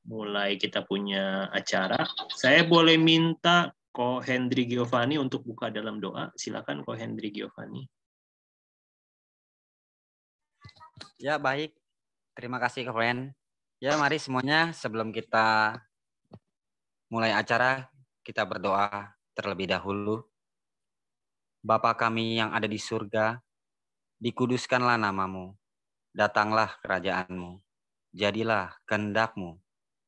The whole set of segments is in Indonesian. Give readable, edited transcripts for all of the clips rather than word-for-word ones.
mulai kita punya acara. Saya boleh minta Ko Hendri Giovanni untuk buka dalam doa. Silakan Ko Hendri Giovanni. Ya, baik. Terima kasih, Koen. Ya, mari semuanya sebelum kita mulai acara, kita berdoa terlebih dahulu. Bapa kami yang ada di surga, dikuduskanlah namamu. Datanglah kerajaanmu. Jadilah kehendak-Mu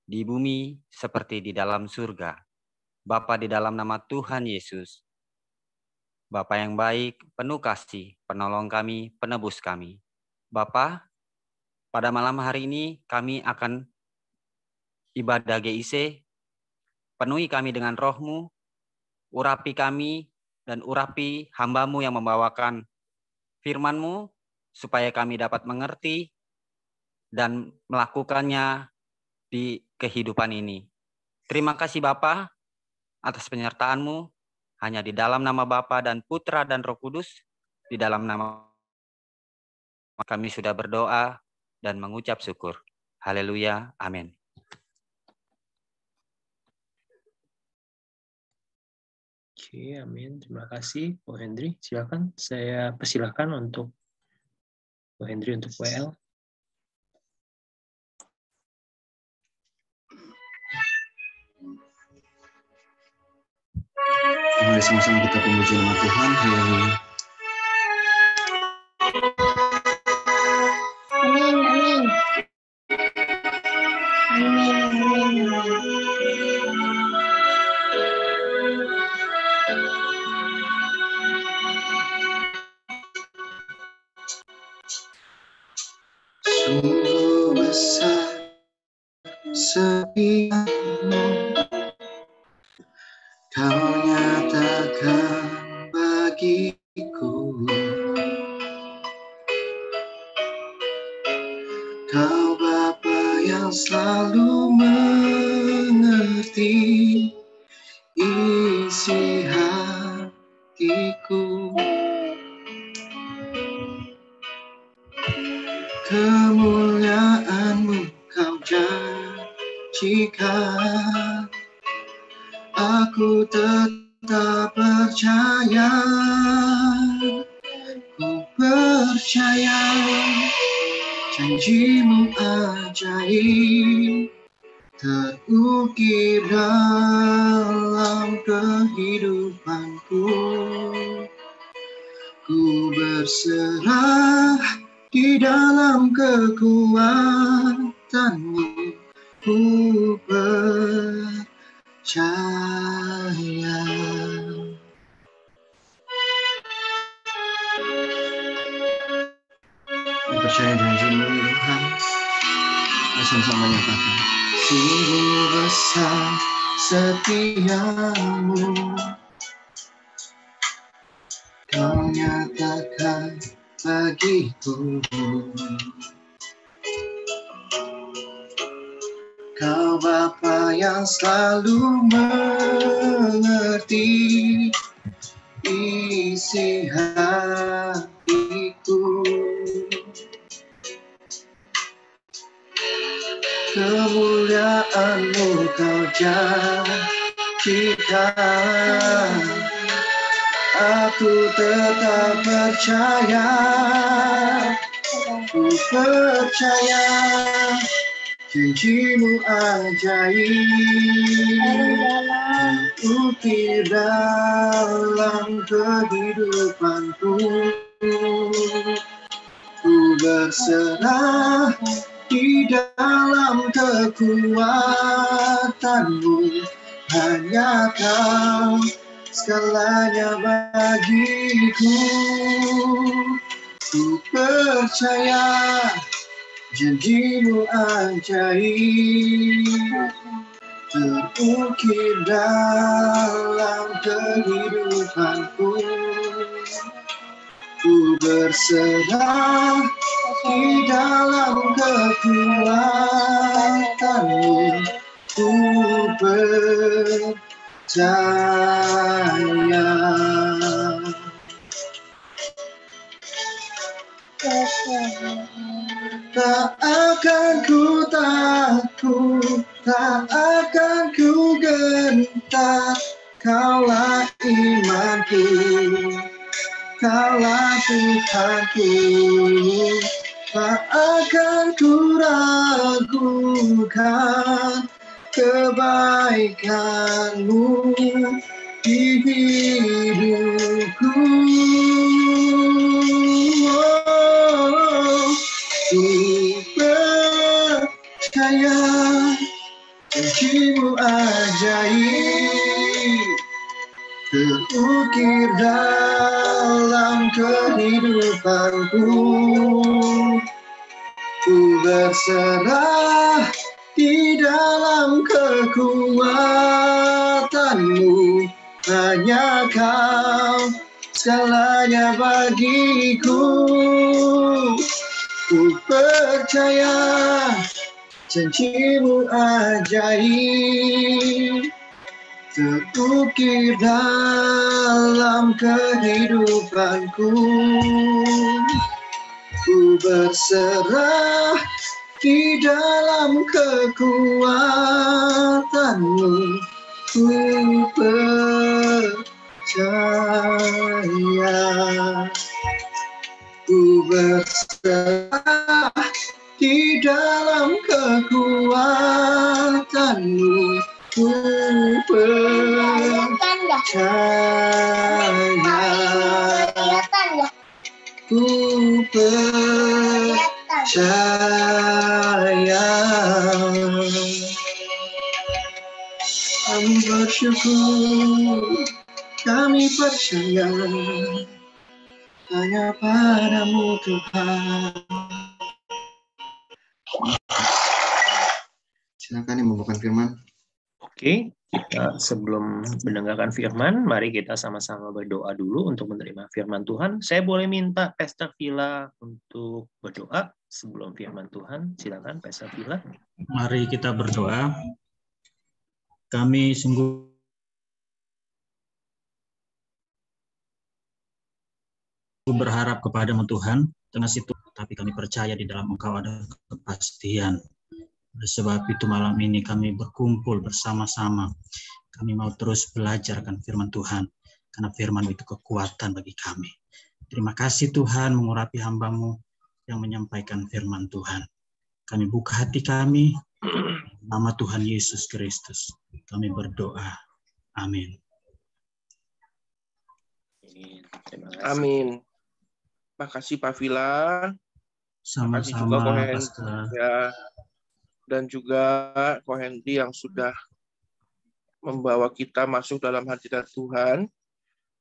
di bumi seperti di dalam surga. Bapa, di dalam nama Tuhan Yesus, Bapa yang baik, penuh kasih, penolong kami, penebus kami. Bapa, pada malam hari ini kami akan ibadah GIC. Penuhi kami dengan roh-Mu, urapi kami dan urapi hamba-Mu yang membawakan firman-Mu, supaya kami dapat mengerti dan melakukannya di kehidupan ini. Terima kasih Bapa atas penyertaan-Mu, hanya di dalam nama Bapa dan Putra dan Roh Kudus, di dalam nama kami sudah berdoa dan mengucap syukur. Haleluya, amin. Oke, amin. Terima kasih, Ko Hendri. Silakan, saya persilahkan untuk Ko Hendri untuk WL. Mari sama-sama kita memuji nama Tuhan. Haleluya. Amin, amin. Amin, amin. Sungguh besar setiamu, Kau nyatakan bagiku. Kau Bapa yang selalu mengerti isi hatiku. Kemuliaan-Mu Kau janjikan, aku tetap percaya. Ku percaya janji-Mu ajaib terukir dalam kehidupanku. Ku berserah di dalam kekuatan-Mu, ku percaya. Ku percaya janji-Mu Tuhan. Mari sama-sama nyatakan. Sungguh besar setiamu, Kau nyatakan bagiku. Kau Bapa yang selalu mengerti isi hatiku. Kemuliaan-Mu Kau janjikan, aku tetap percaya. Ku percaya janji-Mu ajaib terukir dalam kehidupanku. Ku berserah di dalam kekuatan-Mu, hanya Kau segalanya bagiku. Ku percaya janji-Mu ajaib terukir dalam kehidupanku. Ku berserah di dalam kekuatan-Mu, ku percaya. tak akan ku takut, tak akan ku gentar. Kaulah imanku, Kaulah Tuhanku, tak akan ku ragukan kebaikan-Mu di hidupku. Oh, ku percaya janji-Mu ajaib terukir dalam kehidupanku. Ku berserah di dalam kekuatan-Mu, hanya Kau segalanya bagiku. Ku percaya janji-Mu ajaib terukir dalam kehidupanku. Ku berserah di dalam kekuatan-Mu. Ku percaya. Ku berserah di dalam kekuatan-Mu. Ku percaya, ku percaya. Kami bersyukur, kami percaya hanya padamu Tuhan. Silakan yang membawakan firman. Oke, kita sebelum mendengarkan firman, mari kita sama-sama berdoa dulu untuk menerima firman Tuhan. Saya boleh minta Pastor Villa untuk berdoa sebelum firman Tuhan. Silakan Pastor Villa. Mari kita berdoa. Kami sungguh berharap kepadamu Tuhan, tengah situ, tapi kami percaya di dalam Engkau ada kepastian. Oleh sebab itu malam ini kami berkumpul bersama-sama. Kami mau terus belajar akan firman Tuhan, karena firman itu kekuatan bagi kami. Terima kasih Tuhan mengurapi hamba-Mu yang menyampaikan firman Tuhan. Kami buka hati kami, nama Tuhan Yesus Kristus. Kami berdoa. Amin. Amin. Makasih Pak Villa. Sama-sama, Pastor. Ya. Dan juga Ko Hendy yang sudah membawa kita masuk dalam hadirat Tuhan.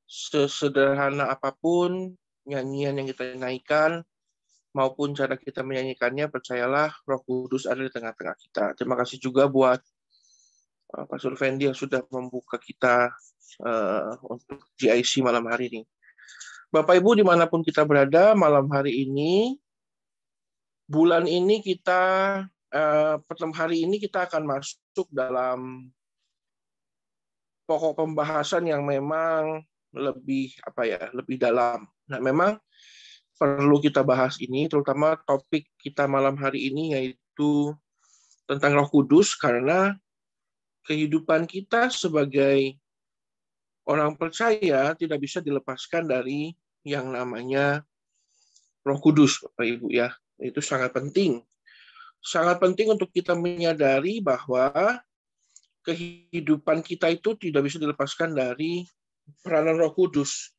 Sesederhana apapun nyanyian yang kita naikkan, maupun cara kita menyanyikannya, percayalah Roh Kudus ada di tengah-tengah kita. Terima kasih juga buat Pastor Fendi yang sudah membuka kita untuk GIC malam hari ini. Bapak Ibu dimanapun kita berada, malam hari ini, bulan ini kita hari ini kita akan masuk dalam pokok pembahasan yang memang lebih lebih dalam. Nah, memang perlu kita bahas ini, terutama topik kita malam hari ini yaitu tentang Roh Kudus, karena kehidupan kita sebagai orang percaya tidak bisa dilepaskan dari yang namanya Roh Kudus, Bapak Ibu ya. Itu sangat penting. Sangat penting untuk kita menyadari bahwa kehidupan kita itu tidak bisa dilepaskan dari peranan Roh Kudus.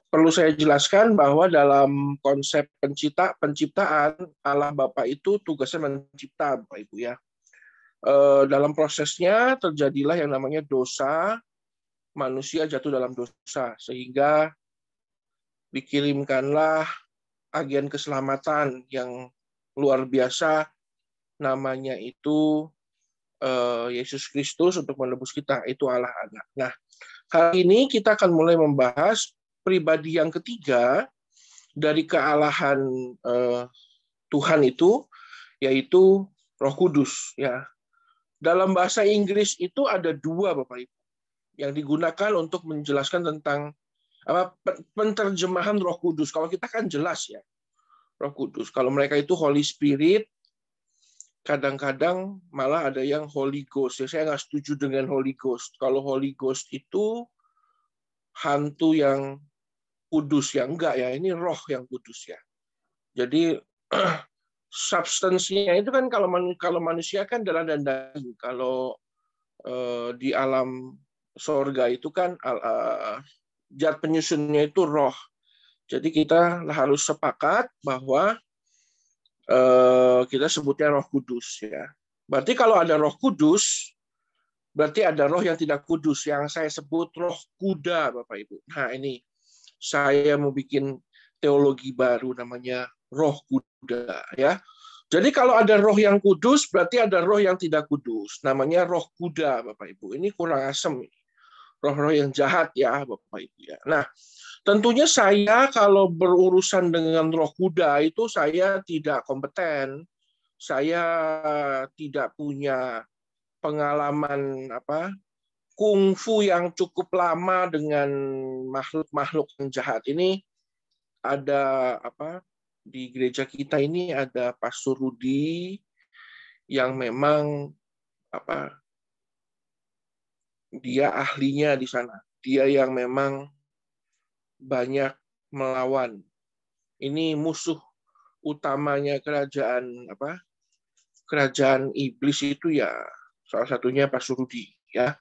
Perlu saya jelaskan bahwa dalam konsep penciptaan, Allah Bapa itu tugasnya mencipta, Bapak Ibu ya. Dalam prosesnya terjadilah yang namanya dosa, manusia jatuh dalam dosa, sehingga dikirimkanlah agen keselamatan yang luar biasa, namanya itu Yesus Kristus untuk menebus kita, itu Allah Anak. Nah, hari ini kita akan mulai membahas pribadi yang ketiga dari kealahan Tuhan itu, yaitu Roh Kudus. Ya, dalam bahasa Inggris itu ada dua, Bapak Ibu, yang digunakan untuk menjelaskan tentang penterjemahan Roh Kudus. Kalau kita kan jelas ya, Roh Kudus. Kalau mereka itu Holy Spirit, kadang-kadang malah ada yang Holy Ghost. Ya, saya nggak setuju dengan Holy Ghost. Kalau Holy Ghost itu hantu yang kudus ya, enggak ya, ini roh yang kudus ya. Jadi substansinya itu kan kalau manusia kan darah dan daging. Kalau di alam sorga itu kan zat penyusunnya itu roh. Jadi kita harus sepakat bahwa kita sebutnya Roh Kudus ya. Berarti kalau ada Roh Kudus, berarti ada roh yang tidak kudus yang saya sebut roh kuda, Bapak Ibu. Nah, ini saya mau bikin teologi baru namanya roh kuda ya. Jadi kalau ada roh yang kudus, berarti ada roh yang tidak kudus. Namanya roh kuda, Bapak Ibu. Ini kurang asem. Roh-roh yang jahat ya, Bapak Ibu ya. Nah, tentunya saya kalau berurusan dengan roh kuda itu saya tidak kompeten. Saya tidak punya pengalaman kungfu yang cukup lama dengan makhluk-makhluk yang jahat ini. Ada di gereja kita ini ada Pastor Rudi yang memang dia ahlinya di sana. Dia yang memang banyak melawan. Ini musuh utamanya kerajaan iblis itu ya salah satunya Pastor Rudi ya.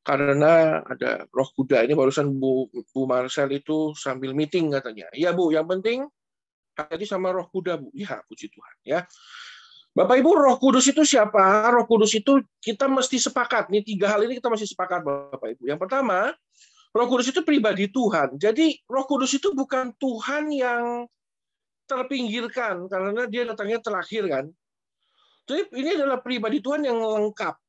Karena ada roh kuda ini barusan Bu Marcel itu sambil meeting katanya. Ya Bu, yang penting hati sama roh kuda Bu. Ya, puji Tuhan ya. Bapak Ibu, Roh Kudus itu siapa? Roh Kudus itu kita mesti sepakat. Nih 3 hal ini kita mesti sepakat Bapak Ibu. Yang pertama, Roh Kudus itu pribadi Tuhan. Jadi Roh Kudus itu bukan Tuhan yang terpinggirkan karena dia datangnya terakhir kan. Jadi ini adalah pribadi Tuhan yang lengkap.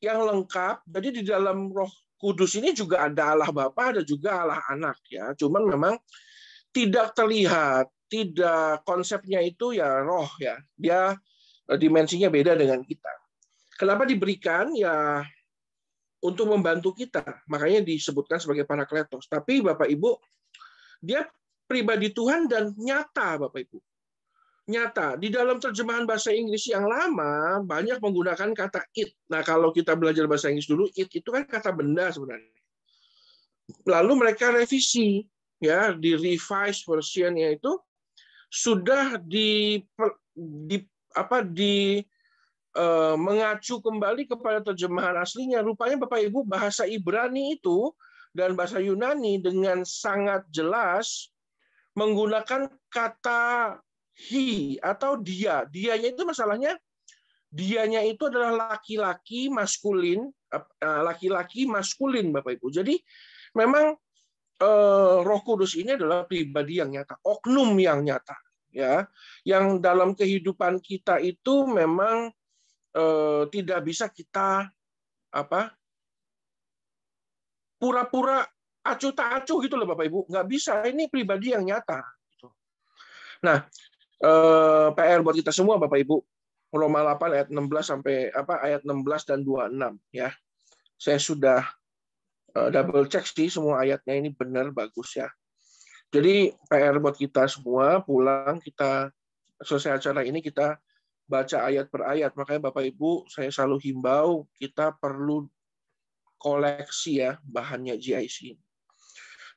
Yang lengkap. Jadi di dalam Roh Kudus ini juga ada Allah Bapa, ada juga Allah Anak ya. Cuman memang tidak terlihat, tidak konsepnya itu ya roh ya. Dia dimensinya beda dengan kita. Kenapa diberikan? Ya untuk membantu kita. Makanya disebutkan sebagai Parakletos. Tapi Bapak Ibu, dia pribadi Tuhan dan nyata Bapak Ibu. Nyata. Di dalam terjemahan bahasa Inggris yang lama, banyak menggunakan kata it. Nah, kalau kita belajar bahasa Inggris dulu, it itu kan kata benda sebenarnya. Lalu mereka revisi. Ya, di revised version-nya itu sudah mengacu kembali kepada terjemahan aslinya. Rupanya Bapak Ibu bahasa Ibrani itu dan bahasa Yunani dengan sangat jelas menggunakan kata he atau dia. Dianya itu masalahnya, dianya itu adalah laki-laki maskulin, Bapak Ibu. Jadi memang Roh Kudus ini adalah pribadi yang nyata, oknum yang nyata. Ya, yang dalam kehidupan kita itu memang tidak bisa kita pura-pura acuh tak acuh gitu loh Bapak Ibu, nggak bisa. Ini pribadi yang nyata. Nah, PR buat kita semua Bapak Ibu, Roma 8 ayat 16 sampai ayat 16 dan 26 ya. Saya sudah double check sih semua ayatnya ini benar bagus ya. Jadi PR buat kita semua, pulang kita selesai acara ini kita baca ayat per ayat. Makanya Bapak Ibu, saya selalu himbau kita perlu koleksi ya bahannya GIC.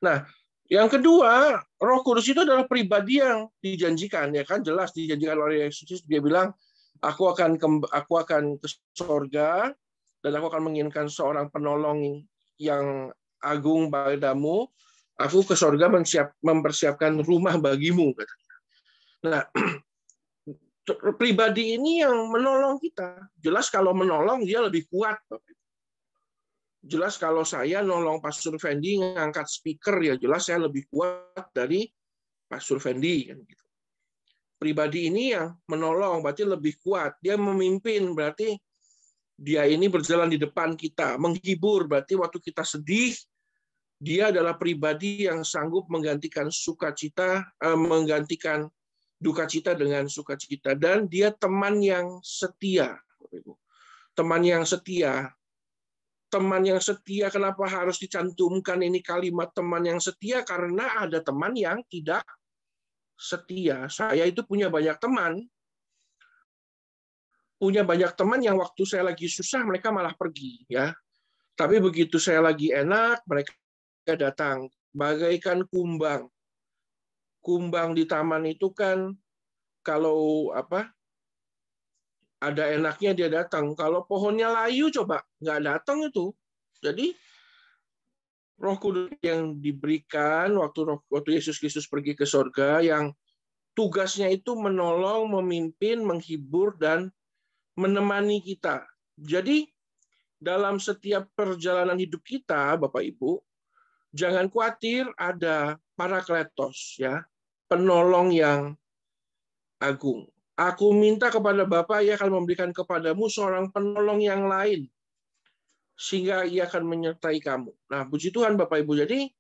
Nah, yang kedua, Roh Kudus itu adalah pribadi yang dijanjikan ya kan, jelas dijanjikan oleh Yesus. Dia bilang, aku akan ke surga dan aku akan mengirimkan seorang penolong yang agung padamu. Aku ke surga mempersiapkan rumah bagimu, katanya. Nah, pribadi ini yang menolong kita. Jelas kalau menolong dia lebih kuat. Jelas kalau saya nolong Pastor Fendi ngangkat speaker, ya jelas saya lebih kuat dari Pastor Fendi. Pribadi ini yang menolong, berarti lebih kuat. Dia memimpin, berarti dia ini berjalan di depan kita. Menghibur, berarti waktu kita sedih, dia adalah pribadi yang sanggup menggantikan sukacita, menggantikan duka cita dengan sukacita, dan dia teman yang setia. Teman yang setia. Teman yang setia, kenapa harus dicantumkan ini kalimat teman yang setia? Karena ada teman yang tidak setia. Saya itu punya banyak teman yang waktu saya lagi susah mereka malah pergi, ya. Tapi begitu saya lagi enak, mereka datang bagaikan kumbang. Kumbang di taman itu kan kalau ada enaknya dia datang. Kalau pohonnya layu coba nggak datang itu. Jadi Roh Kudus yang diberikan waktu Yesus Kristus pergi ke sorga, yang tugasnya itu menolong, memimpin, menghibur, dan menemani kita. Jadi dalam setiap perjalanan hidup kita, Bapak Ibu, jangan khawatir, ada Parakletos, ya, penolong yang agung. Aku minta kepada Bapa, Ia akan memberikan kepadamu seorang penolong yang lain, sehingga Ia akan menyertai kamu. Nah, puji Tuhan Bapak Ibu. Jadi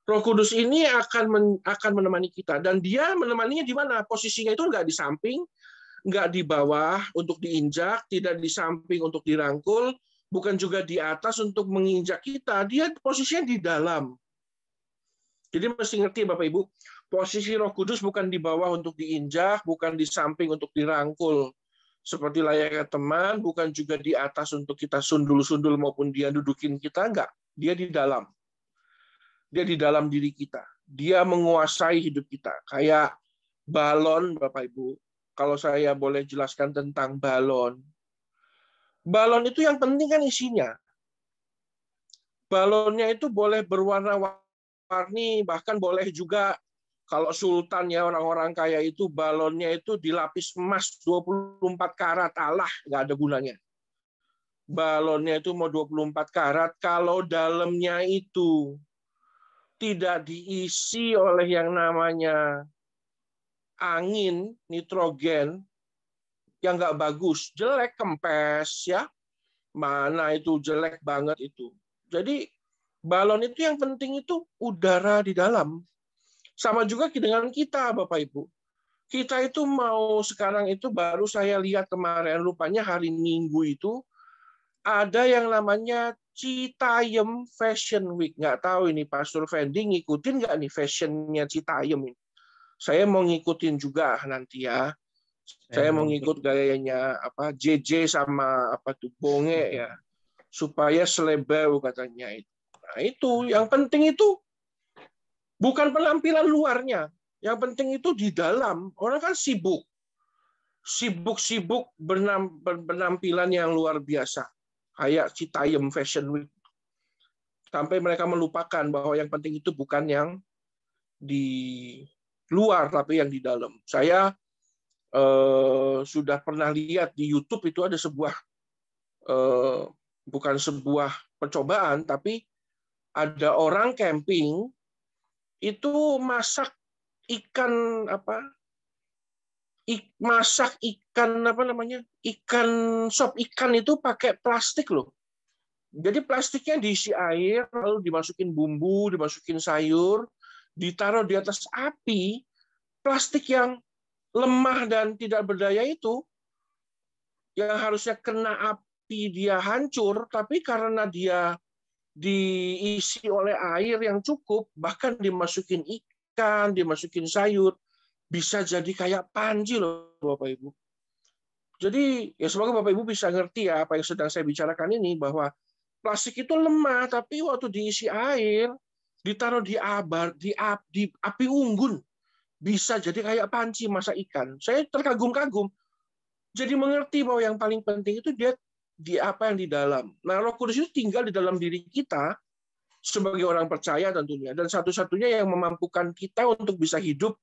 Roh Kudus ini akan menemani kita, dan Dia menemaninya di mana? Posisinya itu nggak di samping, nggak di bawah untuk diinjak, tidak di samping untuk dirangkul, bukan juga di atas untuk menginjak kita. Dia posisinya di dalam. Jadi mesti ngerti Bapak Ibu, posisi Roh Kudus bukan di bawah untuk diinjak, bukan di samping untuk dirangkul seperti layaknya teman, bukan juga di atas untuk kita sundul-sundul maupun dia dudukin kita, enggak. Dia di dalam. Dia di dalam diri kita. Dia menguasai hidup kita. Kayak balon, Bapak Ibu. Kalau saya boleh jelaskan tentang balon. Balon itu yang penting kan isinya. Balonnya itu boleh berwarna-warni, bahkan boleh juga kalau sultan, ya, orang-orang kaya itu balonnya itu dilapis emas 24 karat, alah, nggak ada gunanya. Balonnya itu mau 24 karat, kalau dalamnya itu tidak diisi oleh yang namanya angin, nitrogen, yang nggak bagus, jelek, kempes, ya. Mana itu jelek banget itu. Jadi balon itu yang penting itu udara di dalam. Sama juga dengan kita, Bapak Ibu. Kita itu mau sekarang itu baru saya lihat kemarin, rupanya hari Minggu itu ada yang namanya Citayam Fashion Week. Nggak tahu ini Pastor Fendi ngikutin nggak nih fashionnya Citayam ini. Saya mau ngikutin juga nanti, ya. Saya mau ngikut gayanya JJ sama Bonge, ya. Supaya selebeu katanya itu. Nah, itu yang penting itu bukan penampilan luarnya. Yang penting itu di dalam. Orang kan sibuk berpenampilan yang luar biasa. Kayak Citayam Fashion Week. Sampai mereka melupakan bahwa yang penting itu bukan yang di luar, tapi yang di dalam. Saya sudah pernah lihat di YouTube itu ada sebuah, bukan sebuah percobaan, tapi ada orang camping itu masak ikan ikan sop ikan itu pakai plastik loh. Jadi plastiknya diisi air, lalu dimasukin bumbu, dimasukin sayur, ditaruh di atas api. Plastik yang lemah dan tidak berdaya itu, yang harusnya kena api dia hancur, tapi karena dia diisi oleh air yang cukup, bahkan dimasukin ikan, dimasukin sayur, bisa jadi kayak panci loh Bapak Ibu. Jadi ya semoga Bapak Ibu bisa ngerti ya apa yang sedang saya bicarakan ini, bahwa plastik itu lemah, tapi waktu diisi air, ditaruh di api unggun, bisa jadi kayak panci masak ikan. Saya terkagum-kagum. Jadi mengerti bahwa yang paling penting itu dia di apa yang di dalam. Nah, Roh Kudus itu tinggal di dalam diri kita sebagai orang percaya tentunya, dan satu-satunya yang memampukan kita untuk bisa hidup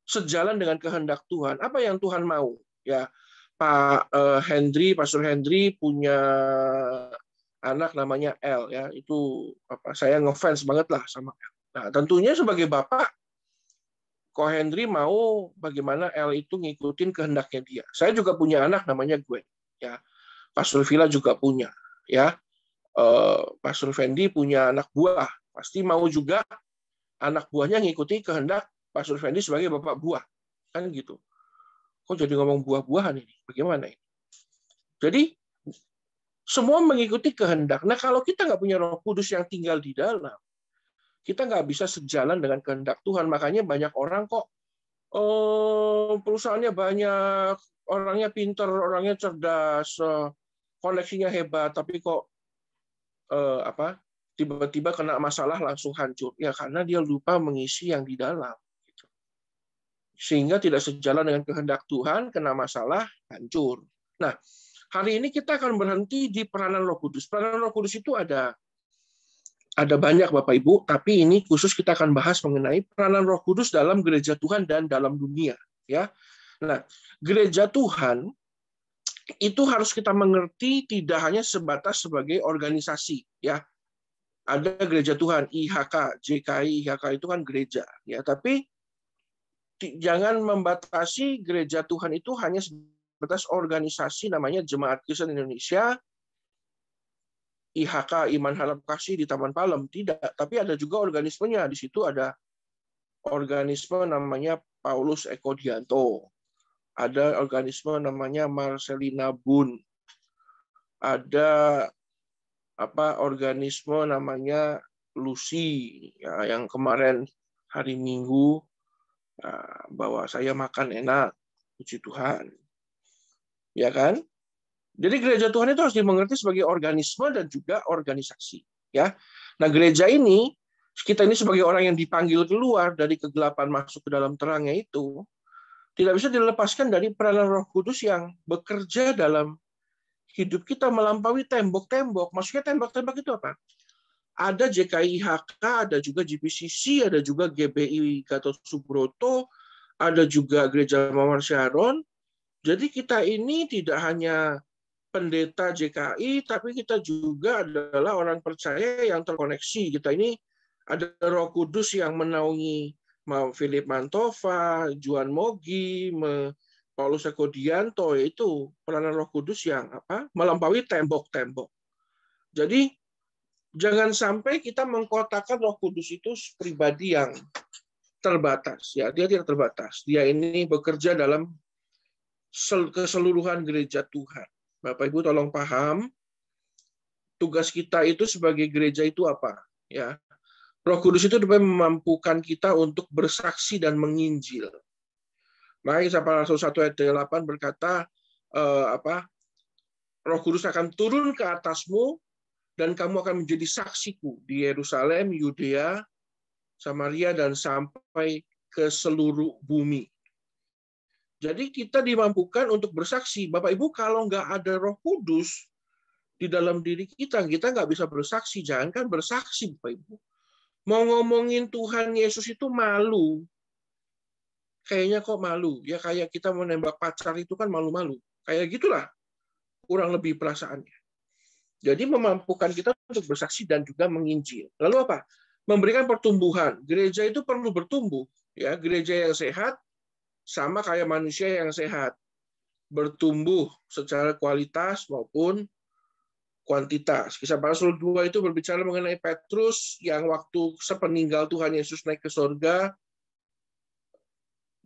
sejalan dengan kehendak Tuhan. Apa yang Tuhan mau? Ya, Pastor Hendry punya anak namanya El, ya. Itu saya ngefans banget lah sama El. Nah, tentunya sebagai bapak, Ko Hendry mau bagaimana El itu ngikutin kehendaknya dia. Saya juga punya anak namanya Gwen, ya. Pastor Villa juga punya, ya. Pastor Fendi punya anak buah, pasti mau juga anak buahnya ngikuti kehendak Pastor Fendi sebagai bapak buah, kan gitu. Kok jadi ngomong buah-buahan ini? Bagaimana ini? Jadi semua mengikuti kehendak. Nah, kalau kita nggak punya Roh Kudus yang tinggal di dalam, kita nggak bisa sejalan dengan kehendak Tuhan. Makanya banyak orang kok perusahaannya banyak, orangnya pinter, orangnya cerdas, koneksinya hebat, tapi kok tiba-tiba kena masalah langsung hancur. Ya karena dia lupa mengisi yang di dalam. Sehingga tidak sejalan dengan kehendak Tuhan, kena masalah, hancur. Nah, hari ini kita akan berhenti di peranan Roh Kudus. Peranan Roh Kudus itu ada banyak Bapak Ibu, tapi ini khusus kita akan bahas mengenai peranan Roh Kudus dalam gereja Tuhan dan dalam dunia, ya. Nah, gereja Tuhan itu harus kita mengerti tidak hanya sebatas sebagai organisasi, ya. Ada gereja Tuhan, IHK, JKI, IHK itu kan gereja, ya. Tapi jangan membatasi gereja Tuhan itu hanya sebatas organisasi namanya Jemaat Kristen Indonesia, IHK, Iman Harap Kasih di Taman Palem. Tidak, tapi ada juga organismenya. Di situ ada organisme namanya Paulus Eko Dianto. Ada organisme namanya Marcelina Bun. Ada organisme namanya Lucy, ya, yang kemarin hari Minggu bahwa saya makan enak, puji Tuhan. Ya kan? Jadi gereja Tuhan itu harus dimengerti sebagai organisme dan juga organisasi, ya. Nah, gereja ini, kita ini sebagai orang yang dipanggil keluar dari kegelapan masuk ke dalam terangnya itu, tidak bisa dilepaskan dari peranan Roh Kudus yang bekerja dalam hidup kita melampaui tembok-tembok. Maksudnya tembok-tembok itu apa? Ada JKI HK, ada juga GPCC, ada juga GBI Gatot Subroto, ada juga Gereja Mawar Sharon. Jadi kita ini tidak hanya pendeta JKI, tapi kita juga adalah orang percaya yang terkoneksi. Kita ini ada Roh Kudus yang menaungi Philip Mantova, Juan Mogi, Paulus Eko Dianto, yaitu peranan Roh Kudus yang melampaui tembok-tembok. Jadi jangan sampai kita mengkotakkan Roh Kudus itu pribadi yang terbatas. Ya, dia tidak terbatas. Dia ini bekerja dalam keseluruhan gereja Tuhan. Bapak Ibu tolong paham, tugas kita itu sebagai gereja itu apa? Ya, Roh Kudus itu dapat memampukan kita untuk bersaksi dan menginjil. Maka Kisah Para Rasul 1 ayat 8 berkata, Roh Kudus akan turun ke atasmu dan kamu akan menjadi saksiku di Yerusalem, Yudea, Samaria, dan sampai ke seluruh bumi. Jadi kita dimampukan untuk bersaksi. Bapak Ibu, kalau nggak ada Roh Kudus di dalam diri kita nggak bisa bersaksi. Jangankan bersaksi, Bapak Ibu. Mau ngomongin Tuhan Yesus itu malu. Kayaknya kok malu. Ya kayak kita mau nembak pacar itu kan malu-malu. Kayak gitulah kurang lebih perasaannya. Jadi memampukan kita untuk bersaksi dan juga menginjil. Lalu apa? Memberikan pertumbuhan. Gereja itu perlu bertumbuh. Ya, gereja yang sehat sama kayak manusia yang sehat, bertumbuh secara kualitas maupun kuantitas. Kisah Para Rasul 2 itu berbicara mengenai Petrus yang waktu sepeninggal Tuhan Yesus naik ke surga,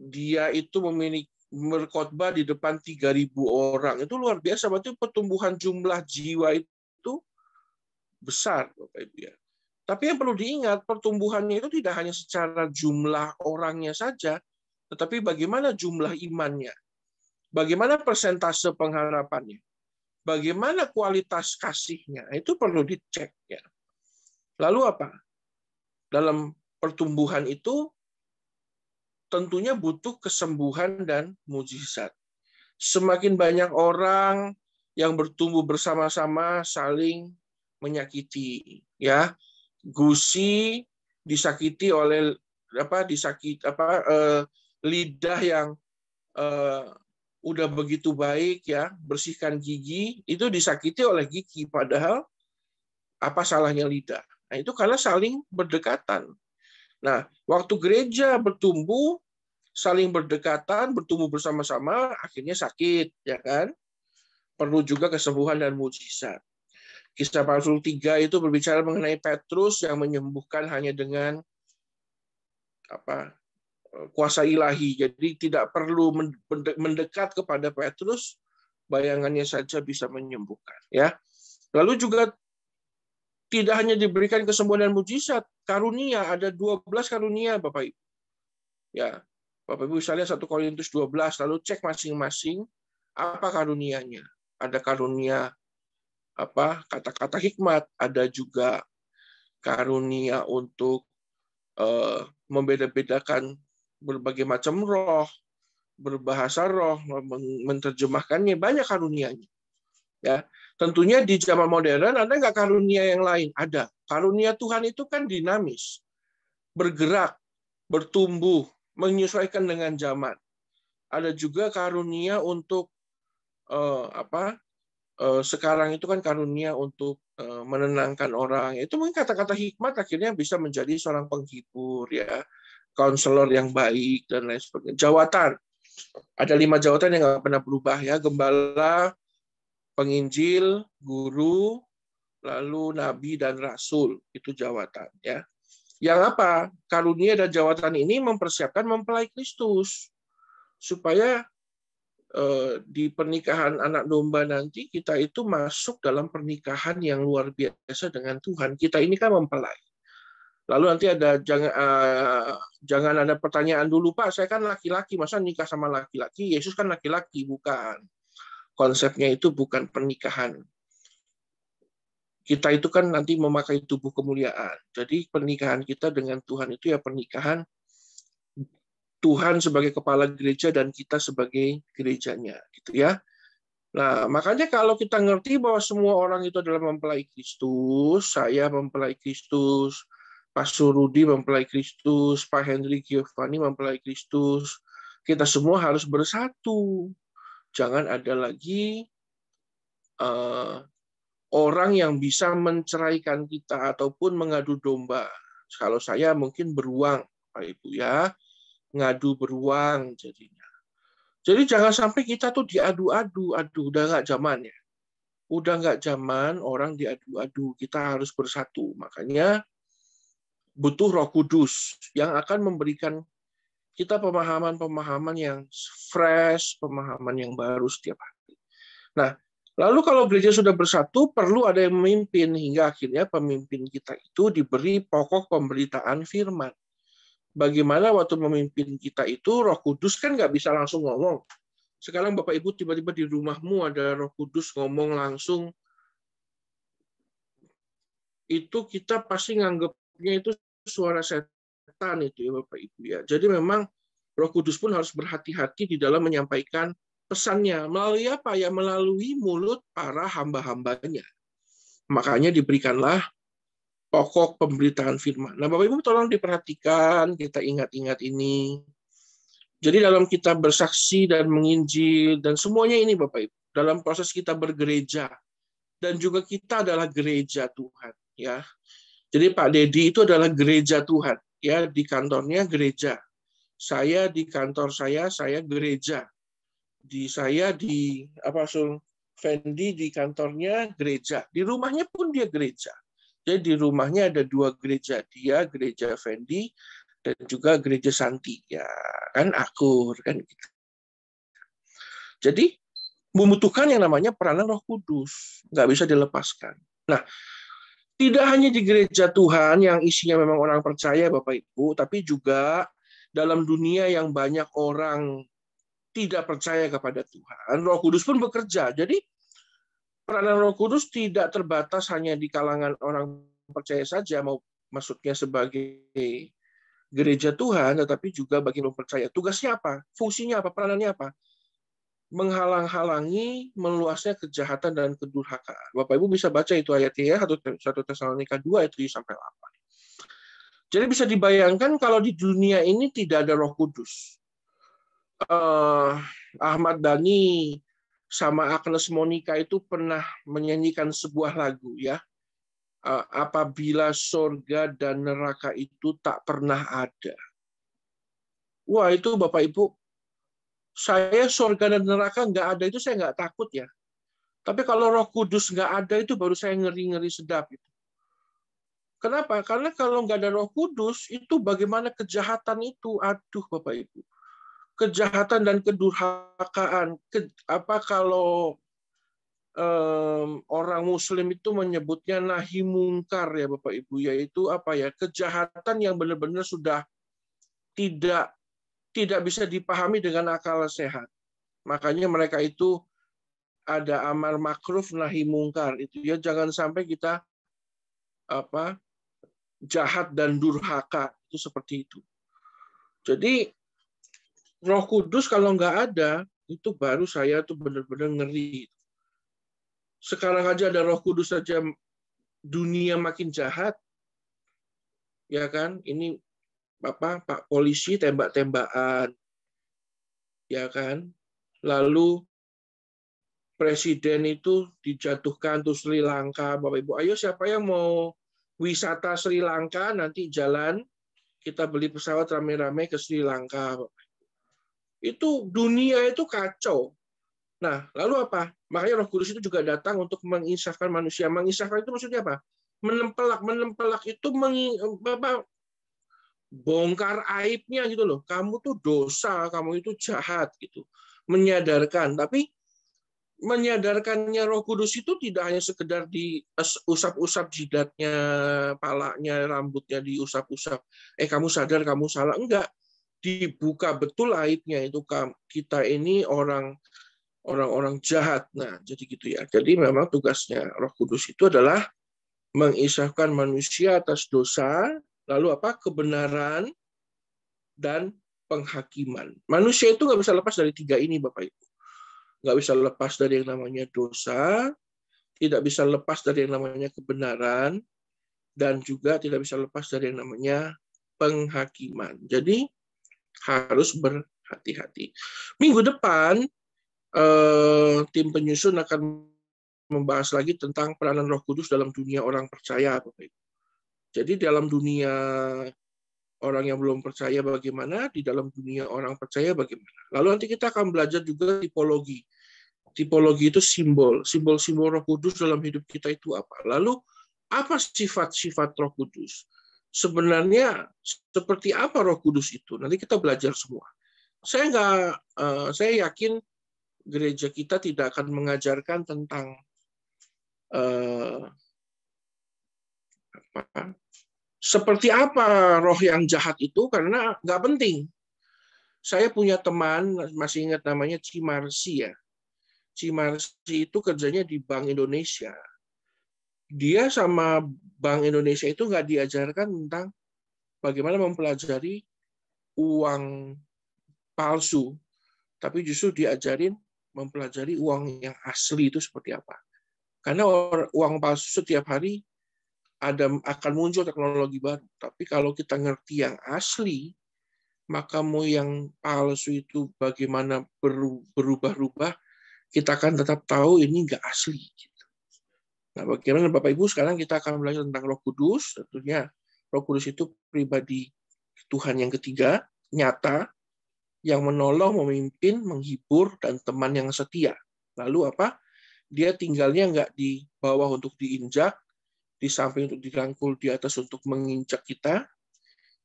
dia itu berkhotbah di depan 3.000 orang. Itu luar biasa, berarti pertumbuhan jumlah jiwa itu besar, Bapak Ibu ya. Tapi yang perlu diingat, pertumbuhannya itu tidak hanya secara jumlah orangnya saja, tetapi bagaimana jumlah imannya, bagaimana persentase pengharapannya, bagaimana kualitas kasihnya, itu perlu dicek. Ya. Lalu apa? Dalam pertumbuhan itu tentunya butuh kesembuhan dan mujizat. Semakin banyak orang yang bertumbuh bersama-sama saling menyakiti, ya. Gusi disakiti oleh lidah yang udah begitu baik, ya, bersihkan gigi, itu disakiti oleh gigi, padahal apa salahnya lidah? Nah, itu karena saling berdekatan. Nah, waktu gereja bertumbuh, saling berdekatan, bertumbuh bersama-sama, akhirnya sakit, ya kan? Perlu juga kesembuhan dan mujizat. Kisah Para Rasul 3 itu berbicara mengenai Petrus yang menyembuhkan hanya dengan kuasa ilahi. Jadi tidak perlu mendekat kepada Petrus, bayangannya saja bisa menyembuhkan. Ya. Lalu juga tidak hanya diberikan kesembuhan dan mujizat, karunia, ada 12 karunia, Bapak Ibu. Ya. Bapak Ibu bisa lihat 1 Korintus 12, lalu cek masing-masing apa karunianya. Ada karunia kata-kata hikmat, ada juga karunia untuk membeda-bedakan berbagai macam roh, berbahasa roh, menerjemahkannya, banyak karunianya. Ya, tentunya di zaman modern ada nggak karunia yang lain? Ada. Karunia Tuhan itu kan dinamis, bergerak, bertumbuh, menyesuaikan dengan zaman. Ada juga karunia untuk sekarang itu kan karunia untuk menenangkan orang. Itu mungkin kata-kata hikmat akhirnya bisa menjadi seorang penghibur, ya, konselor yang baik dan lain sebagainya. Jawatan, ada 5 jawatan yang nggak pernah berubah, ya. Gembala, penginjil, guru, lalu nabi dan rasul, itu jawatan, ya. Yang apa? Karunia dan jawatan ini mempersiapkan mempelai Kristus supaya di pernikahan anak domba nanti kita itu masuk dalam pernikahan yang luar biasa dengan Tuhan. Kita ini kan mempelai. Lalu nanti ada jangan ada pertanyaan dulu, Pak, saya kan laki-laki, masa nikah sama laki-laki? Yesus kan laki-laki, bukan. Konsepnya itu bukan pernikahan. Kita itu kan nanti memakai tubuh kemuliaan. Jadi pernikahan kita dengan Tuhan itu ya pernikahan Tuhan sebagai kepala gereja dan kita sebagai gerejanya, gitu ya. Nah, makanya kalau kita ngerti bahwa semua orang itu adalah mempelai Kristus, saya mempelai Kristus, Pak Surudi mempelai Kristus, Pak Henry Giovanni mempelai Kristus, kita semua harus bersatu. Jangan ada lagi orang yang bisa menceraikan kita ataupun mengadu domba. Kalau saya mungkin beruang, Pak Ibu, ya. Ngadu beruang jadinya. Jadi jangan sampai kita tuh diadu-adu, udah nggak zaman, ya. Udah nggak zaman orang diadu-adu, kita harus bersatu. Makanya butuh Roh Kudus yang akan memberikan kita pemahaman-pemahaman yang fresh, pemahaman yang baru setiap hari. Nah, lalu kalau gereja sudah bersatu, perlu ada yang memimpin, hingga akhirnya pemimpin kita itu diberi pokok pemberitaan firman. Bagaimana waktu memimpin kita itu, Roh Kudus kan nggak bisa langsung ngomong. Sekarang Bapak Ibu tiba-tiba di rumahmu ada Roh Kudus ngomong langsung, itu kita pasti nganggapnya itu suara setan itu, ya Bapak Ibu, ya. Jadi memang Roh Kudus pun harus berhati-hati di dalam menyampaikan pesannya. Melalui apa? Ya melalui mulut para hamba-hambanya. Makanya diberikanlah pokok pemberitaan firman. Nah, Bapak Ibu tolong diperhatikan, kita ingat-ingat ini. Jadi dalam kita bersaksi dan menginjil dan semuanya ini Bapak Ibu, dalam proses kita bergereja dan juga kita adalah gereja Tuhan, ya. Jadi Pak Dedi itu adalah gereja Tuhan, ya, di kantornya gereja. Saya di kantor saya gereja. Saya di Fendi di kantornya gereja. Di rumahnya pun dia gereja. Jadi di rumahnya ada 2 gereja, dia gereja Fendi dan juga gereja Santi, ya kan, akur kan gitu. Jadi membutuhkan yang namanya peranan Roh Kudus, nggak bisa dilepaskan. Nah, tidak hanya di gereja Tuhan yang isinya memang orang percaya Bapak Ibu, tapi juga dalam dunia yang banyak orang tidak percaya kepada Tuhan, Roh Kudus pun bekerja. Jadi peranan Roh Kudus tidak terbatas hanya di kalangan orang percaya saja, maksudnya sebagai gereja Tuhan, tetapi juga bagi orang percaya. Tugasnya apa? Fungsinya apa? Peranannya apa? Menghalang-halangi meluasnya kejahatan dan kedurhakaan. Bapak Ibu bisa baca itu ayatnya, 1 Tesalonika 2 itu sampai 8. Jadi bisa dibayangkan kalau di dunia ini tidak ada Roh Kudus. Ahmad Dhani sama Agnes Monica itu pernah menyanyikan sebuah lagu, ya. Apabila surga dan neraka itu tak pernah ada. Wah, itu Bapak Ibu, saya surga dan neraka nggak ada itu saya nggak takut, ya. Tapi kalau Roh Kudus nggak ada itu baru saya ngeri-ngeri sedap itu. Kenapa? Karena kalau nggak ada Roh Kudus itu bagaimana kejahatan itu? Aduh Bapak Ibu. Kejahatan dan kedurhakaan. Kalau orang Muslim itu menyebutnya nahi mungkar, ya Bapak Ibu, yaitu apa ya, kejahatan yang benar-benar sudah tidak tidak bisa dipahami dengan akal sehat. Makanya mereka itu ada amar makruf nahi mungkar itu ya, jangan sampai kita jahat dan durhaka itu seperti itu. Jadi Roh Kudus kalau nggak ada itu baru saya tuh benar-benar ngeri. Sekarang aja ada Roh Kudus saja dunia makin jahat, ya kan? Ini Pak polisi tembak-tembakan, ya kan? Lalu presiden itu dijatuhkan tuh Sri Lanka, Bapak Ibu. Ayo siapa yang mau wisata Sri Lanka nanti jalan kita beli pesawat rame-rame ke Sri Lanka. Itu dunia itu kacau. Nah, lalu apa? Makanya Roh Kudus itu juga datang untuk menginsafkan manusia. Menginsafkan itu maksudnya apa? Menempelak itu bongkar aibnya gitu loh. Kamu tuh dosa, kamu itu jahat gitu. Menyadarkan, tapi menyadarkannya Roh Kudus itu tidak hanya sekedar diusap-usap jidatnya, palanya, rambutnya diusap-usap. Kamu sadar kamu salah, enggak. Dibuka betul aibnya, itu kita ini orang-orang jahat. Nah, jadi gitu ya. Jadi memang tugasnya Roh Kudus itu adalah mengisahkan manusia atas dosa, lalu kebenaran dan penghakiman. Manusia itu nggak bisa lepas dari tiga ini, Bapak Ibu. Nggak bisa lepas dari yang namanya dosa, tidak bisa lepas dari yang namanya kebenaran, dan juga tidak bisa lepas dari yang namanya penghakiman. Jadi harus berhati-hati. Minggu depan tim penyusun akan membahas lagi tentang peranan Roh Kudus dalam dunia orang percaya, Bapak Ibu. Jadi dalam dunia orang yang belum percaya bagaimana, di dalam dunia orang percaya bagaimana. Lalu nanti kita akan belajar juga tipologi. Tipologi itu simbol-simbol Roh Kudus dalam hidup kita itu apa. Lalu apa sifat-sifat Roh Kudus? Sebenarnya seperti apa Roh Kudus itu? Nanti kita belajar semua. Saya yakin gereja kita tidak akan mengajarkan tentang seperti apa roh yang jahat itu, karena nggak penting. Saya punya teman, masih ingat namanya Cimarsi ya. Cimarsi itu kerjanya di Bank Indonesia. Dia sama Bank Indonesia itu nggak diajarkan tentang bagaimana mempelajari uang palsu, tapi justru diajarin mempelajari uang yang asli itu seperti apa. Karena uang palsu setiap hari akan muncul teknologi baru. Tapi kalau kita ngerti yang asli, maka mau yang palsu itu bagaimana berubah-ubah, kita akan tetap tahu ini nggak asli. Nah, bagaimana Bapak Ibu, sekarang kita akan belajar tentang Roh Kudus. Tentunya Roh Kudus itu pribadi Tuhan yang ketiga, nyata, yang menolong, memimpin, menghibur, dan teman yang setia. Lalu apa? Dia tinggalnya nggak di bawah untuk diinjak, di samping untuk dirangkul, di atas untuk menginjak kita,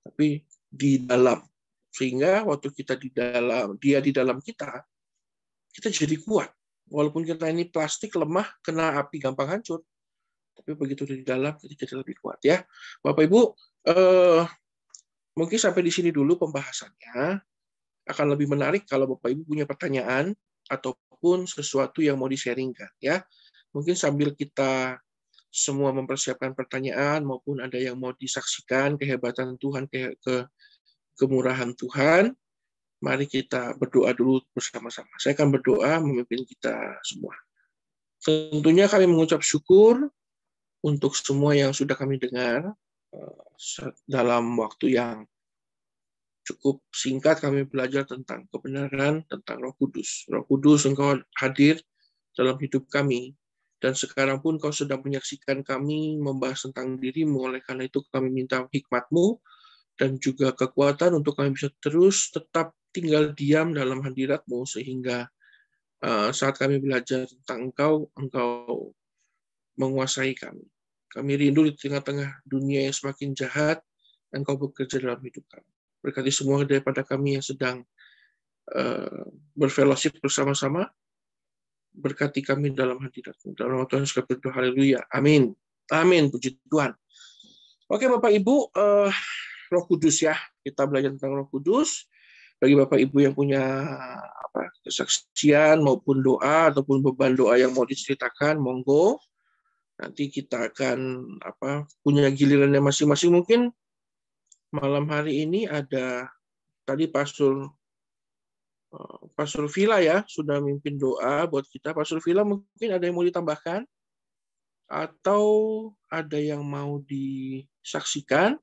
tapi di dalam. Sehingga waktu kita di dalam, dia di dalam kita jadi kuat. Walaupun kita ini plastik, lemah, kena api gampang hancur, tapi begitu di dalam kita jadi lebih kuat ya. Bapak Ibu, mungkin sampai di sini dulu pembahasannya. Akan lebih menarik kalau Bapak Ibu punya pertanyaan ataupun sesuatu yang mau di-sharingkan ya. Mungkin sambil kita semua mempersiapkan pertanyaan maupun ada yang mau disaksikan kehebatan Tuhan, kemurahan Tuhan, mari kita berdoa dulu bersama-sama. Saya akan berdoa memimpin kita semua. Tentunya kami mengucap syukur untuk semua yang sudah kami dengar dalam waktu yang cukup singkat. Kami belajar tentang kebenaran, tentang Roh Kudus. Roh Kudus, Engkau hadir dalam hidup kami. Dan sekarang pun Kau sedang menyaksikan kami membahas tentang diri-Mu. Oleh karena itu kami minta hikmat-Mu dan juga kekuatan untuk kami bisa terus tetap tinggal diam dalam hadirat-Mu, sehingga saat kami belajar tentang Engkau menguasai kami. Kami rindu di tengah-tengah dunia yang semakin jahat, Engkau bekerja dalam hidup kami. Berkati semua daripada kami yang sedang berfellowship bersama-sama. Berkati kami dalam hadirat-Mu. Dalam nama Tuhan Yesus kami berdoa, haleluya. Amin. Amin. Puji Tuhan. Oke Bapak Ibu, Roh Kudus ya. Kita belajar tentang Roh Kudus. bagi Bapak Ibu yang punya kesaksian maupun doa ataupun beban doa yang mau diceritakan, monggo. Nanti kita akan punya gilirannya masing-masing. Mungkin malam hari ini ada tadi Pastor Villa ya sudah mimpin doa buat kita. Pastor Villa mungkin ada yang mau ditambahkan atau ada yang mau disaksikan.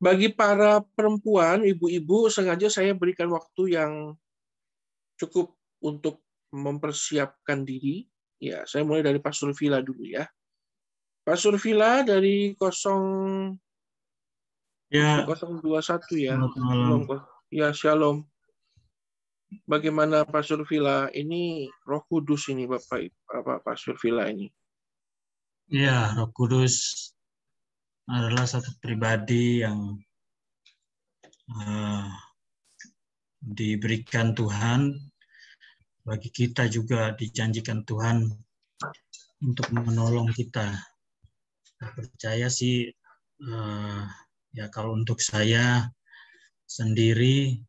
Bagi para perempuan, ibu-ibu, sengaja saya berikan waktu yang cukup untuk mempersiapkan diri. Ya, saya mulai dari Pastor Villa dulu ya. Pastor Villa dari 021 ya. Malam. Ya, Shalom. Bagaimana Pastor Villa? Ini Roh Kudus ini Bapak Pastor Villa ini. Ya, Roh Kudus adalah satu pribadi yang diberikan Tuhan, bagi kita juga dijanjikan Tuhan untuk menolong kita. Saya percaya sih, ya kalau untuk saya sendiri,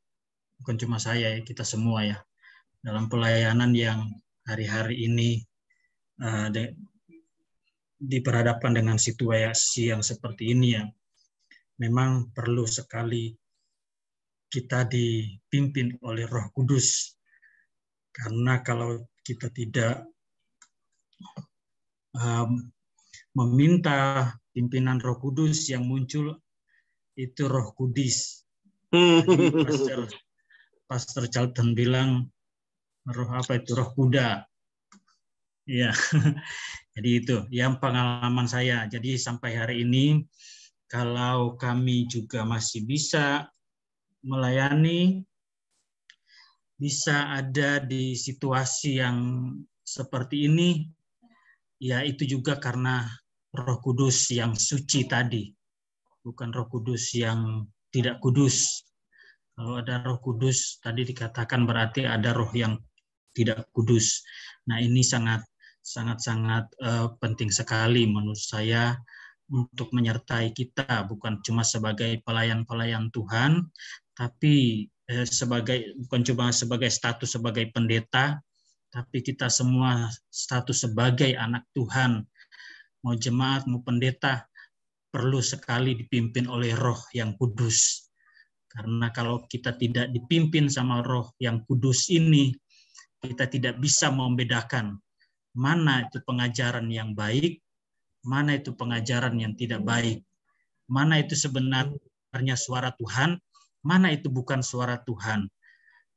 bukan cuma saya ya, kita semua ya, dalam pelayanan yang hari-hari ini diperhadapkan dengan situasi yang seperti ini ya, memang perlu sekali kita dipimpin oleh Roh Kudus. Karena kalau kita tidak meminta pimpinan Roh Kudus, yang muncul itu Roh Kudis. Pastor Charlton bilang roh apa itu? Roh kuda. Ya. Jadi itu yang pengalaman saya. Jadi sampai hari ini kalau kami juga masih bisa melayani, bisa ada di situasi yang seperti ini, ya itu juga karena Roh Kudus yang suci tadi, bukan Roh Kudus yang tidak kudus. Kalau ada Roh Kudus tadi dikatakan berarti ada roh yang tidak kudus. Nah, ini sangat penting sekali menurut saya untuk menyertai kita, bukan cuma sebagai pelayan-pelayan Tuhan, tapi bukan cuma sebagai status sebagai pendeta, tapi kita semua status sebagai anak Tuhan, mau jemaat mau pendeta, perlu sekali dipimpin oleh Roh yang kudus. Karena kalau kita tidak dipimpin sama Roh yang kudus ini, kita tidak bisa membedakan mana itu pengajaran yang baik, mana itu pengajaran yang tidak baik, mana itu sebenarnya suara Tuhan, mana itu bukan suara Tuhan.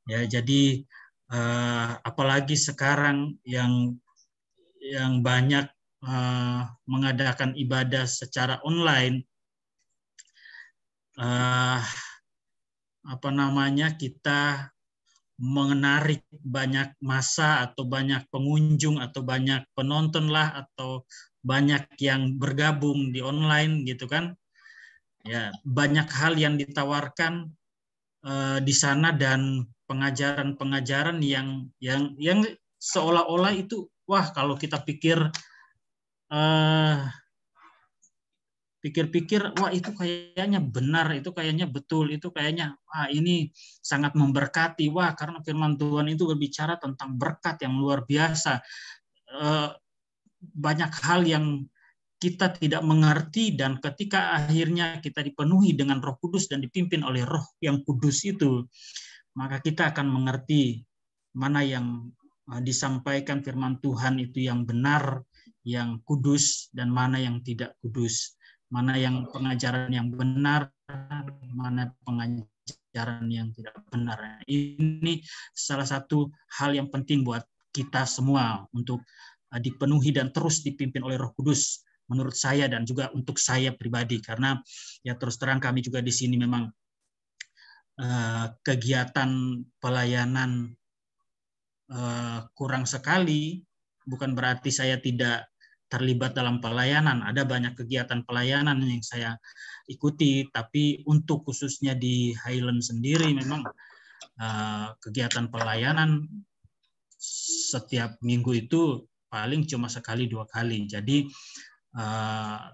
Ya, jadi apalagi sekarang yang banyak mengadakan ibadah secara online, kita menarik banyak massa atau banyak pengunjung atau banyak penonton lah, atau banyak yang bergabung di online gitu kan. Ya, banyak hal yang ditawarkan di sana, dan pengajaran-pengajaran yang seolah-olah itu, wah, kalau kita pikir wah itu kayaknya benar, itu kayaknya betul, itu kayaknya ini sangat memberkati, wah karena firman Tuhan itu berbicara tentang berkat yang luar biasa. Banyak hal yang kita tidak mengerti, dan ketika akhirnya kita dipenuhi dengan Roh Kudus dan dipimpin oleh Roh yang kudus itu, maka kita akan mengerti mana yang disampaikan firman Tuhan itu yang benar, yang kudus, dan mana yang tidak kudus. Mana yang pengajaran yang benar, mana pengajaran yang tidak benar. Ini salah satu hal yang penting buat kita semua untuk dipenuhi dan terus dipimpin oleh Roh Kudus, menurut saya dan juga untuk saya pribadi. Karena ya terus terang kami juga di sini memang kegiatan pelayanan kurang sekali. Bukan berarti saya tidak terlibat dalam pelayanan, ada banyak kegiatan pelayanan yang saya ikuti, tapi untuk khususnya di Highland sendiri memang kegiatan pelayanan setiap minggu itu paling cuma sekali 2 kali. Jadi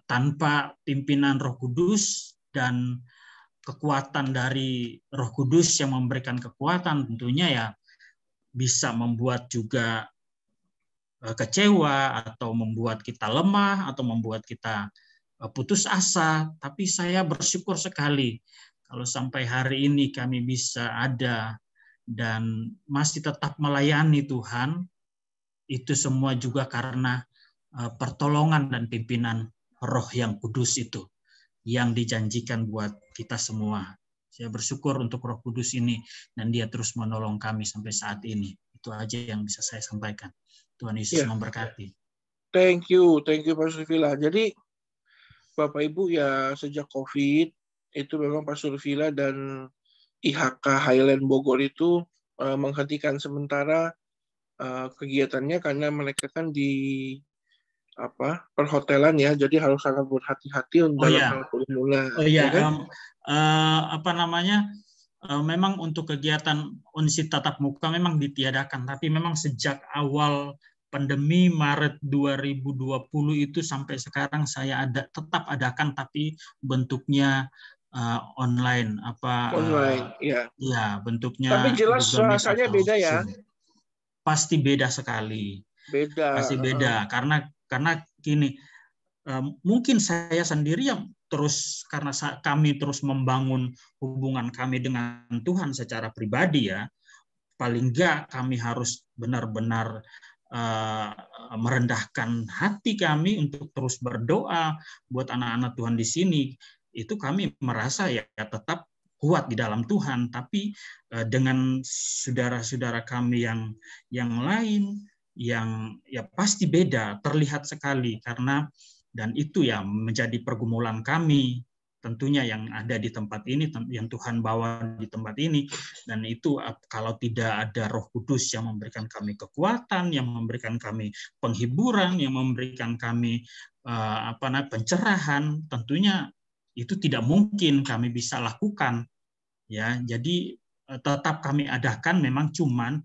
tanpa pimpinan Roh Kudus dan kekuatan dari Roh Kudus yang memberikan kekuatan tentunya ya bisa membuat juga kecewa atau membuat kita lemah atau membuat kita putus asa. Tapi saya bersyukur sekali kalau sampai hari ini kami bisa ada dan masih tetap melayani Tuhan. Itu semua juga karena pertolongan dan pimpinan Roh yang Kudus itu yang dijanjikan buat kita semua. Saya bersyukur untuk Roh Kudus ini dan Dia terus menolong kami sampai saat ini. Itu aja yang bisa saya sampaikan. Tuhan Yesus memberkati. Thank you Pastor Villa. Jadi Bapak Ibu ya sejak COVID itu memang Pastor Villa dan IHK Highland Bogor itu menghentikan sementara kegiatannya karena mereka kan di perhotelan ya, jadi harus sangat berhati-hati untuk dalam perlindungan. Memang untuk kegiatan unsi tatap muka memang ditiadakan, tapi memang sejak awal pandemi Maret 2020 itu sampai sekarang saya tetap adakan, tapi bentuknya online online, ya. Ya, bentuknya. Tapi jelas rasanya beda ya. Pasti beda sekali. Pasti beda karena gini, mungkin saya sendiri yang terus karena kami terus membangun hubungan kami dengan Tuhan secara pribadi ya, paling enggak kami harus benar-benar merendahkan hati kami untuk terus berdoa buat anak-anak Tuhan di sini. Itu kami merasa ya tetap kuat di dalam Tuhan, tapi dengan saudara-saudara kami yang lain yang ya pasti beda, terlihat sekali karena dan itu ya menjadi pergumulan kami tentunya yang ada di tempat ini, yang Tuhan bawa di tempat ini, dan itu kalau tidak ada Roh Kudus yang memberikan kami kekuatan, yang memberikan kami penghiburan, yang memberikan kami pencerahan, tentunya itu tidak mungkin kami bisa lakukan ya. Jadi tetap kami adakan, memang cuman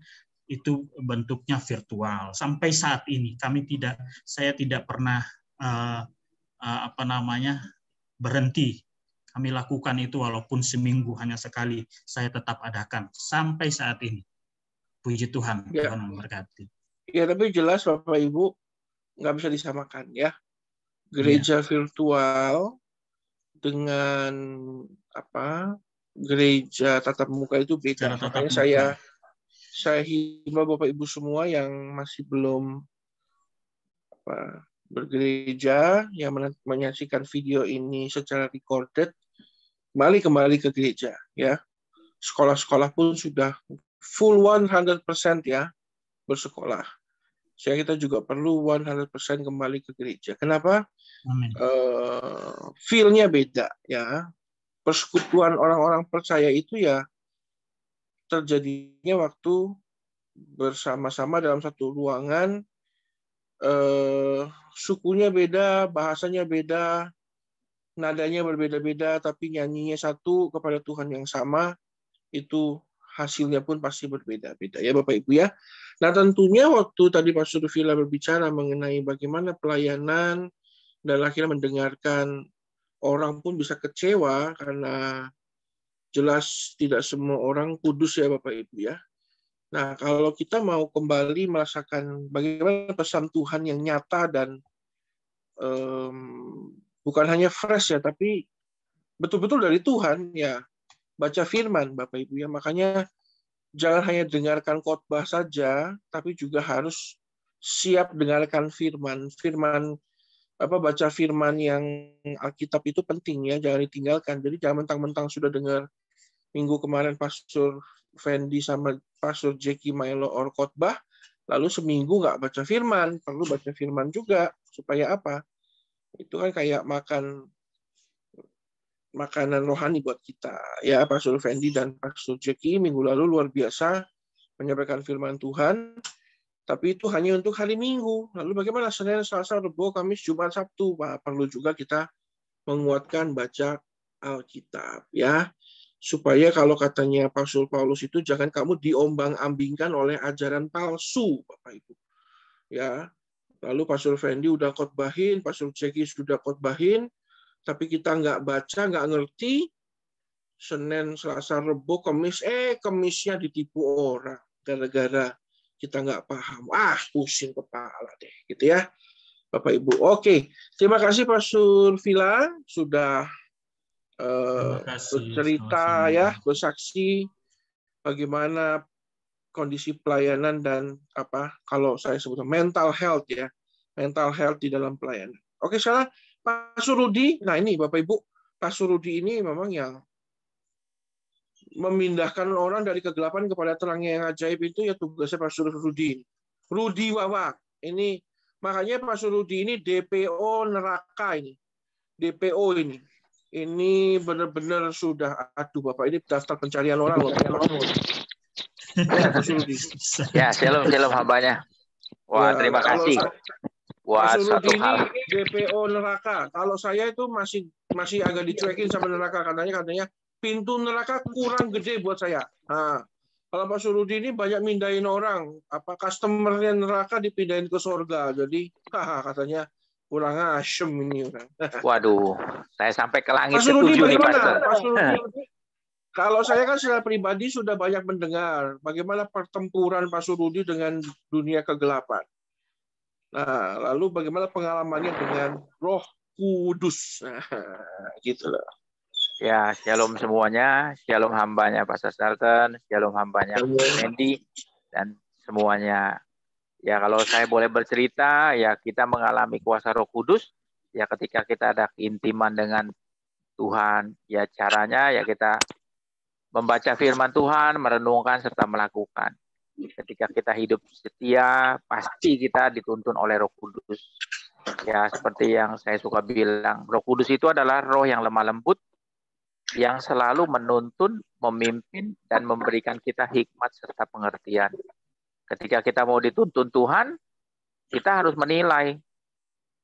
itu bentuknya virtual. Sampai saat ini saya tidak pernah berhenti. Kami lakukan itu walaupun seminggu hanya sekali, saya tetap adakan sampai saat ini. Puji Tuhan, ya. Tuhan memberkati. Ya, tapi jelas Bapak Ibu nggak bisa disamakan ya. Gereja virtual dengan gereja tatap muka itu beda. Makanya saya himbau Bapak Ibu semua yang masih belum bergereja, yang menyaksikan video ini secara recorded, kembali ke gereja ya. Sekolah-sekolah pun sudah full 100% ya bersekolah. Sehingga kita juga perlu 100% kembali ke gereja. Kenapa? Feel-nya beda ya. Persekutuan orang-orang percaya itu ya terjadinya waktu bersama-sama dalam satu ruangan, sukunya beda, bahasanya beda, nadanya berbeda-beda, tapi nyanyinya satu kepada Tuhan yang sama, itu hasilnya pun pasti berbeda-beda ya Bapak Ibu ya. Nah tentunya waktu tadi Pastor Villa berbicara mengenai bagaimana pelayanan dan akhirnya mendengarkan orang pun bisa kecewa karena jelas tidak semua orang kudus ya Bapak Ibu ya. Nah, kalau kita mau kembali merasakan bagaimana pesan Tuhan yang nyata dan bukan hanya fresh ya, tapi betul-betul dari Tuhan ya, baca firman Bapak Ibu ya. Makanya jangan hanya dengarkan khotbah saja, tapi juga harus siap dengarkan firman. Baca firman yang Alkitab itu penting ya, jangan ditinggalkan. Jadi jangan mentang-mentang sudah dengar minggu kemarin Pastor Fendi sama Pastor Jackie Milo or khotbah, lalu seminggu nggak baca firman. Perlu baca firman juga. Supaya apa? Itu kan kayak makanan rohani buat kita. Ya, Pastor Fendi dan Pastor Jackie minggu lalu luar biasa menyampaikan firman Tuhan. Tapi itu hanya untuk hari Minggu. Lalu bagaimana Senin, Selasa, Rabu, Kamis, Jumat, Sabtu? Perlu juga kita menguatkan baca Alkitab. Ya. Supaya kalau katanya Pastor Paulus itu jangan kamu diombang-ambingkan oleh ajaran palsu, Bapak Ibu. Ya. Lalu Pastor Fendi udah khotbahin, Pastor Jackie sudah khotbahin, tapi kita nggak baca, nggak ngerti, Senin, Selasa, Rabu, Kamis, Kamisnya ditipu orang gara-gara kita nggak paham. Pusing kepala deh, gitu ya, Bapak Ibu. Oke, terima kasih Pak Survila sudah bercerita ya, bersaksi bagaimana kondisi pelayanan dan kalau saya sebut mental health ya, mental health di dalam pelayanan. Oke, salah Pak Surudi. Nah ini Bapak Ibu, Pak Surudi ini memang yang memindahkan orang dari kegelapan kepada terang yang ajaib itu ya tugasnya Pak Surudi. Rudi Wawa. Ini makanya Pak Surudi ini DPO neraka ini. DPO ini. Ini benar-benar sudah, aduh Bapak, ini daftar pencarian orang loh. Ya, Pak Surudi. Ya, shalom hambanya. Wah, ya, terima kasih. Wah, Pak Surudi ini DPO neraka. Kalau saya itu masih agak dicuekin sama neraka, katanya pintu neraka kurang gede buat saya. Nah, kalau Pak Surudi ini banyak mindahin orang, customernya neraka dipindahin ke surga. Jadi, katanya kurang asem ini orang. Waduh, saya sampai ke langit Pak Surudi ketujuh nih, Pastor. Pak Surudi, kalau saya kan secara pribadi sudah banyak mendengar bagaimana pertempuran Pak Surudi dengan dunia kegelapan. Nah, lalu bagaimana pengalamannya dengan Roh Kudus. Nah, gitu loh. Ya, shalom semuanya, shalom hambanya Pastor Charlton, shalom hambanya Mendy, dan semuanya. Ya, kalau saya boleh bercerita, ya kita mengalami kuasa Roh Kudus, ya ketika kita ada keintiman dengan Tuhan, ya caranya ya kita membaca firman Tuhan, merenungkan serta melakukan. Ketika kita hidup setia, pasti kita dituntun oleh Roh Kudus. Ya, seperti yang saya suka bilang, Roh Kudus itu adalah roh yang lemah lembut, yang selalu menuntun, memimpin, dan memberikan kita hikmat serta pengertian. Ketika kita mau dituntun Tuhan, kita harus menilai.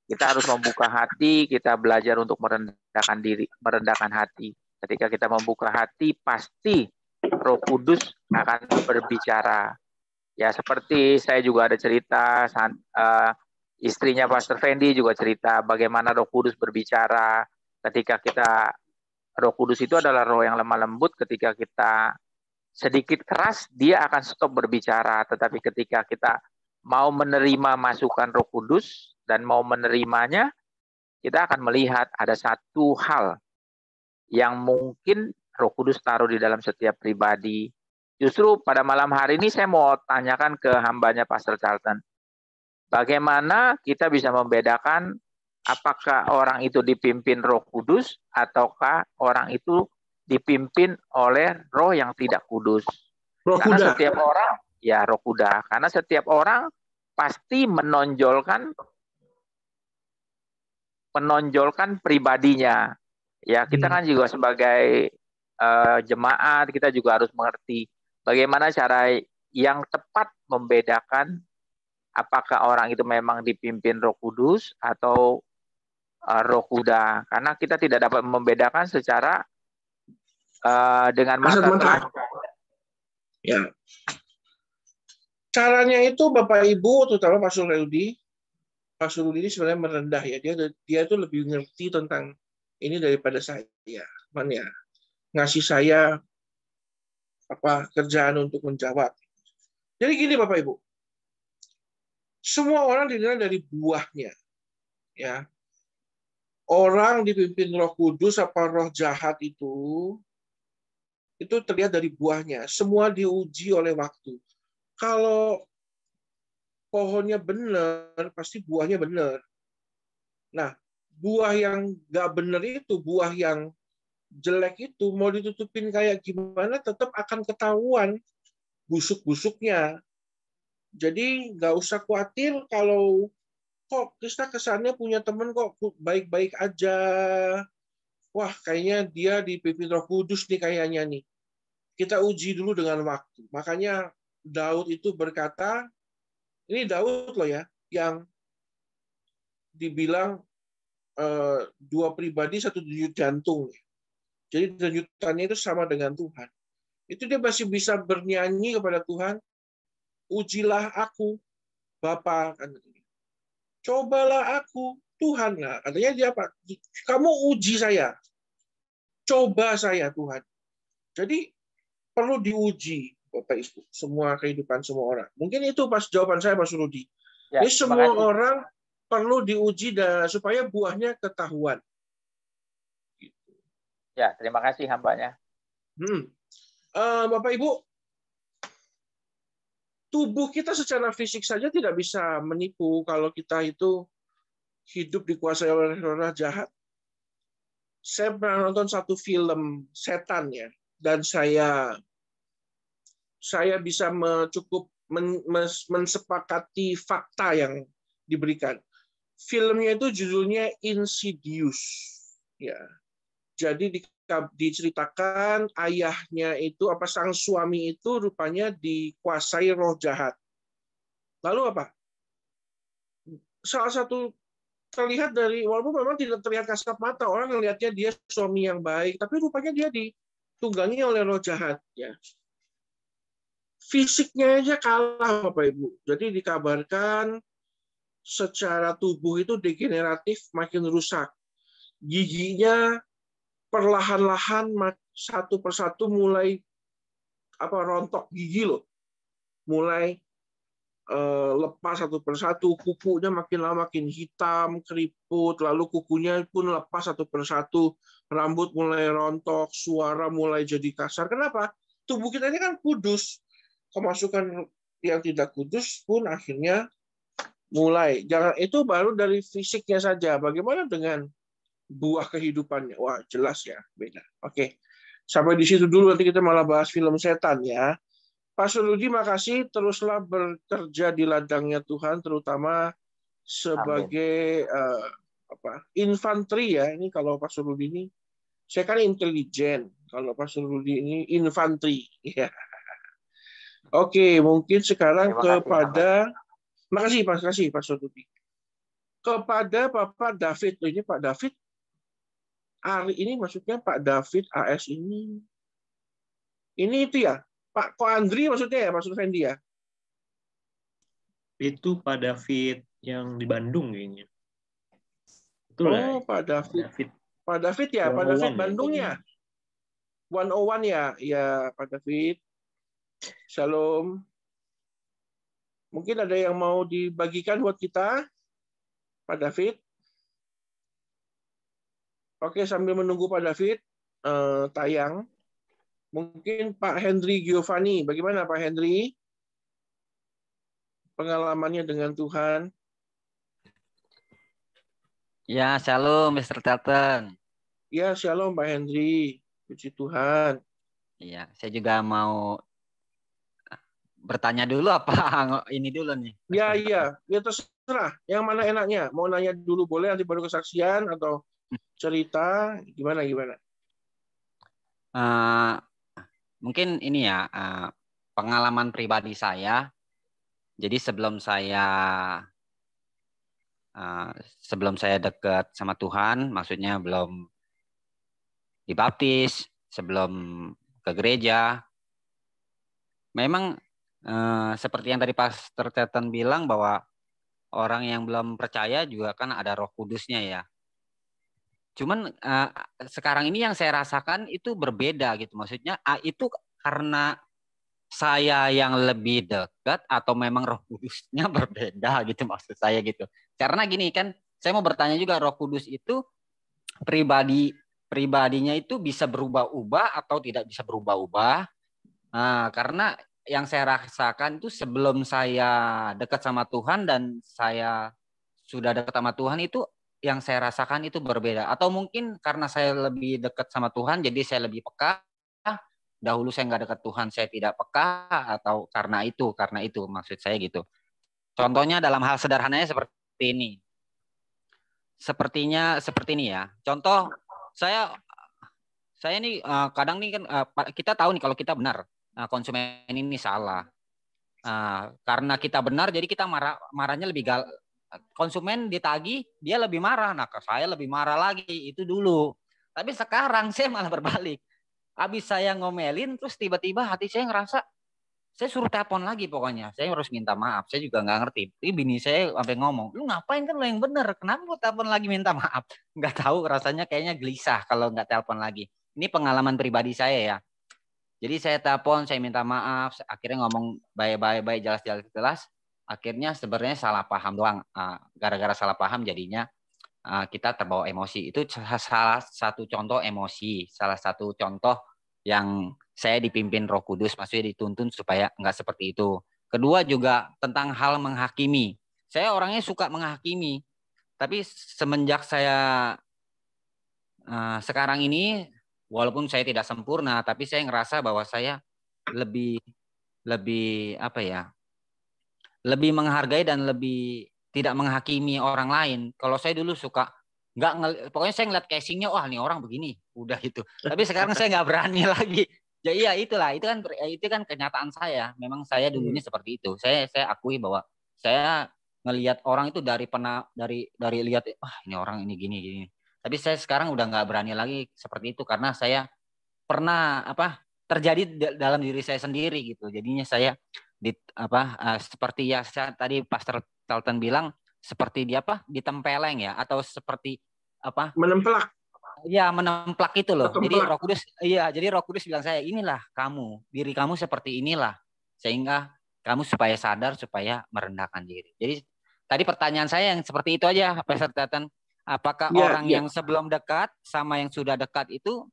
Kita harus membuka hati, kita belajar untuk merendahkan diri, merendahkan hati. Ketika kita membuka hati, pasti Roh Kudus akan berbicara. Ya, seperti saya juga ada cerita, istrinya Pastor Fendi juga cerita bagaimana Roh Kudus berbicara. Ketika kita Roh Kudus itu adalah roh yang lemah lembut, ketika kita sedikit keras, dia akan stop berbicara. Tetapi ketika kita mau menerima masukan Roh Kudus dan mau menerimanya, kita akan melihat ada satu hal yang mungkin Roh Kudus taruh di dalam setiap pribadi. Justru pada malam hari ini saya mau tanyakan ke hambanya Pastor Charlton. Bagaimana kita bisa membedakan apakah orang itu dipimpin Roh Kudus ataukah orang itu dipimpin oleh roh yang tidak kudus? Karena setiap orang, ya roh kuda. Karena setiap orang pasti menonjolkan pribadinya. Ya, kita kan juga sebagai jemaat, kita juga harus mengerti bagaimana cara yang tepat membedakan apakah orang itu memang dipimpin Roh Kudus atau roh kuda, karena kita tidak dapat membedakan secara dengan mata. Ya, caranya itu Bapak Ibu, terutama Pak Surudi ini sebenarnya merendah ya, dia itu lebih ngerti tentang ini daripada saya, ya ngasih saya kerjaan untuk menjawab. Jadi gini Bapak Ibu, semua orang dinilai dari buahnya, ya. Orang dipimpin Roh Kudus apa roh jahat itu terlihat dari buahnya. Semua diuji oleh waktu. Kalau pohonnya benar, pasti buahnya benar. Nah, buah yang nggak benar itu, buah yang jelek itu, mau ditutupin kayak gimana, tetap akan ketahuan busuk-busuknya. Jadi nggak usah khawatir kalau kok kita kesannya punya teman kok baik-baik aja. Wah, kayaknya dia dipimpin Roh Kudus nih kayaknya nih. Kita uji dulu dengan waktu. Makanya Daud itu berkata, ini Daud loh ya, yang dibilang dua pribadi, satu denyut jantung. Jadi denyutannya itu sama dengan Tuhan. Itu dia masih bisa bernyanyi kepada Tuhan, ujilah aku, Bapa, kan. Cobalah aku, Tuhan. Nah, katanya dia apa? Kamu uji saya. Coba saya, Tuhan. Jadi perlu diuji, Bapak Ibu, semua kehidupan semua orang. Mungkin itu pas jawaban saya, Pak Surudi. Ya, Jadi semua terima kasih. orang perlu diuji supaya buahnya ketahuan. Ya, terima kasih hambanya. Bapak Ibu, tubuh kita secara fisik saja tidak bisa menipu kalau kita itu hidup dikuasai oleh roh jahat. Saya pernah nonton satu film setan ya, dan saya bisa cukup mensepakati fakta yang diberikan. Filmnya itu judulnya Insidious. Ya, jadi diceritakan ayahnya itu sang suami itu rupanya dikuasai roh jahat. Lalu apa? Salah satu terlihat dari, walaupun memang tidak terlihat kasat mata, orang melihatnya dia suami yang baik, tapi rupanya dia ditunggangi oleh roh jahat. Ya. Fisiknya aja kalah, Bapak Ibu. Jadi dikabarkan secara tubuh itu degeneratif, makin rusak. Giginya perlahan-lahan satu persatu mulai rontok gigi loh. Mulai lepas satu persatu, kukunya makin lama makin hitam, keriput, lalu kukunya pun lepas satu persatu, rambut mulai rontok, suara mulai jadi kasar. Kenapa? Tubuh kita ini kan kudus. Kemasukan yang tidak kudus pun akhirnya mulai. Jangan itu baru dari fisiknya saja. Bagaimana dengan buah kehidupannya? Wah, jelas ya, beda. Oke. Sampai di situ dulu, nanti kita malah bahas film setan ya. Pak Surudi, makasih, teruslah bekerja di ladangnya Tuhan, terutama sebagai infanteri ya. Ini kalau Pak Surudi ini, saya kan intelijen. Kalau Pak Surudi ini infanteri. Ya. Oke, mungkin sekarang kepada, makasih Pak Surudi. Kepada Bapak David, ini Pak David, Ari ini maksudnya Pak David AS ini itu ya. Pak Ko Andri maksudnya ya, maksud Fendi ya? Itu Pak David yang di Bandung kayaknya. Betul ya? Pak David. Pak David ya, Pak David Bandung ya. 101 ya, ya Pak David. Shalom. Mungkin ada yang mau dibagikan buat kita, Pak David. Oke, sambil menunggu Pak David tayang. Mungkin Pak Hendri Giovanni, bagaimana Pak Hendri? Pengalamannya dengan Tuhan. Ya, shalom Mr. Telton. Ya, shalom Pak Hendri. Puji Tuhan. Iya, saya juga mau bertanya dulu apa ini dulu nih? Ya terserah. Yang mana enaknya? Mau nanya dulu boleh, nanti baru kesaksian atau cerita, gimana? Mungkin ini ya, pengalaman pribadi saya. Jadi sebelum saya dekat sama Tuhan, maksudnya belum dibaptis, sebelum ke gereja, memang seperti yang tadi Pastor Teton bilang bahwa orang yang belum percaya juga kan ada Roh Kudusnya ya. Cuman sekarang ini yang saya rasakan itu berbeda gitu. Maksudnya itu karena saya yang lebih dekat atau memang Roh Kudusnya berbeda gitu maksud saya gitu. Karena gini kan, saya mau bertanya juga, Roh Kudus itu pribadinya itu bisa berubah-ubah atau tidak bisa berubah-ubah. Karena yang saya rasakan itu sebelum saya dekat sama Tuhan dan saya sudah dekat sama Tuhan itu yang saya rasakan itu berbeda. Atau mungkin karena saya lebih dekat sama Tuhan jadi saya lebih peka. Dahulu saya nggak dekat Tuhan, saya tidak peka, atau karena itu maksud saya gitu. Contohnya dalam hal sederhananya seperti ini. Seperti ini ya. Contoh saya ini kadang nih kan kita tahu nih kalau kita benar, konsumen ini salah. Karena kita benar jadi kita marahnya lebih konsumen ditagih dia lebih marah, nah saya lebih marah lagi, itu dulu. Tapi sekarang saya malah berbalik. Habis saya ngomelin terus tiba-tiba hati saya ngerasa saya suruh telepon lagi, pokoknya saya harus minta maaf. Saya juga nggak ngerti. Tapi bini saya sampai ngomong, lu ngapain, kan lo yang bener, kenapa lu telepon lagi minta maaf? Nggak tahu, rasanya kayaknya gelisah kalau nggak telepon lagi. Ini pengalaman pribadi saya ya. Jadi saya telepon, saya minta maaf, akhirnya ngomong baik-baik, jelas. Akhirnya sebenarnya salah paham doang. Gara-gara salah paham jadinya kita terbawa emosi. Itu salah satu contoh emosi, salah satu contoh yang saya dipimpin Roh Kudus, maksudnya dituntun supaya nggak seperti itu. Kedua juga tentang hal menghakimi. Saya orangnya suka menghakimi, tapi semenjak saya sekarang ini, walaupun saya tidak sempurna, tapi saya ngerasa bahwa saya lebih apa ya, lebih menghargai dan lebih tidak menghakimi orang lain. Kalau saya dulu suka pokoknya saya ngeliat casingnya, wah ini orang begini, udah gitu. Tapi sekarang saya nggak berani lagi. Ya iya itulah, itu kan kenyataan saya. Memang saya dulunya seperti itu. Saya akui bahwa saya ngelihat orang itu dari lihat, ini orang ini gini. Tapi saya sekarang udah nggak berani lagi seperti itu karena saya pernah terjadi dalam diri saya sendiri gitu. Jadinya saya seperti ya tadi Pastor Talton bilang seperti ditempeleng ya, atau seperti Menemplak. Ya, menemplak itu loh. Metemplak. Jadi Roh Kudus bilang saya, inilah kamu, diri kamu seperti inilah, sehingga kamu supaya sadar, supaya merendahkan diri. Jadi tadi pertanyaan saya yang seperti itu aja, Pastor Talton. Apakah orang yang sebelum dekat sama yang sudah dekat itu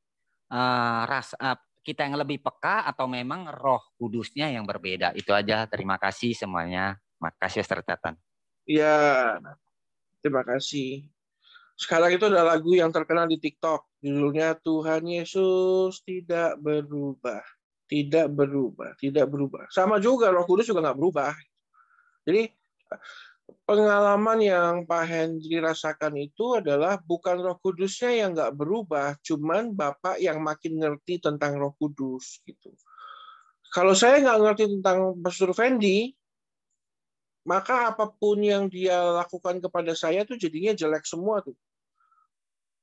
kita yang lebih peka, atau memang Roh Kudusnya yang berbeda? Itu aja. Terima kasih semuanya. Makasih Pastor Talton. Ya, terima kasih. Sekarang itu ada lagu yang terkenal di TikTok. Judulnya Tuhan Yesus tidak berubah. Tidak berubah. Tidak berubah. Sama juga Roh Kudus juga nggak berubah. Jadi pengalaman yang Pak Hendri rasakan itu adalah bukan Roh Kudusnya yang nggak berubah, cuman Bapak yang makin ngerti tentang Roh Kudus gitu. Kalau saya nggak ngerti tentang Pastor Fendi, maka apapun yang dia lakukan kepada saya tuh jadinya jelek semua tuh.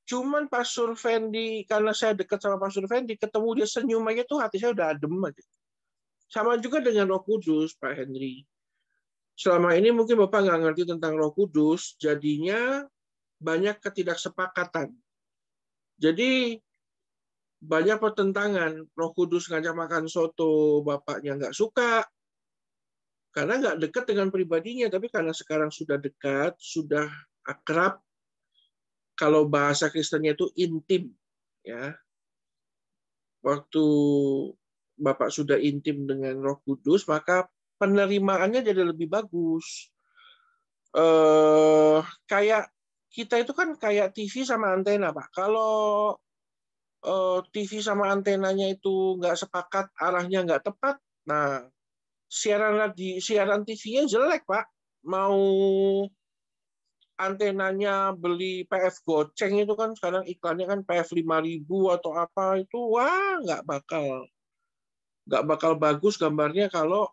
Cuman Pastor Fendi, karena saya dekat sama Pastor Fendi, ketemu dia senyum aja tuh hati saya udah adem aja. Sama juga dengan Roh Kudus, Pak Hendri. Selama ini mungkin Bapak nggak ngerti tentang Roh Kudus, jadinya banyak ketidaksepakatan. Jadi banyak pertentangan. Roh Kudus ngajak makan soto, Bapaknya nggak suka, karena nggak dekat dengan pribadinya. Tapi karena sekarang sudah dekat, sudah akrab, kalau bahasa Kristennya itu intim, ya. Waktu Bapak sudah intim dengan Roh Kudus, maka penerimaannya jadi lebih bagus. Kayak kita itu kan kayak TV sama antena, Pak. Kalau TV sama antenanya itu nggak sepakat, arahnya nggak tepat, nah siaran TV-nya jelek, Pak. Mau antenanya beli PF goceng itu kan sekarang iklannya kan PF 5.000 atau apa itu, wah nggak bakal bagus gambarnya kalau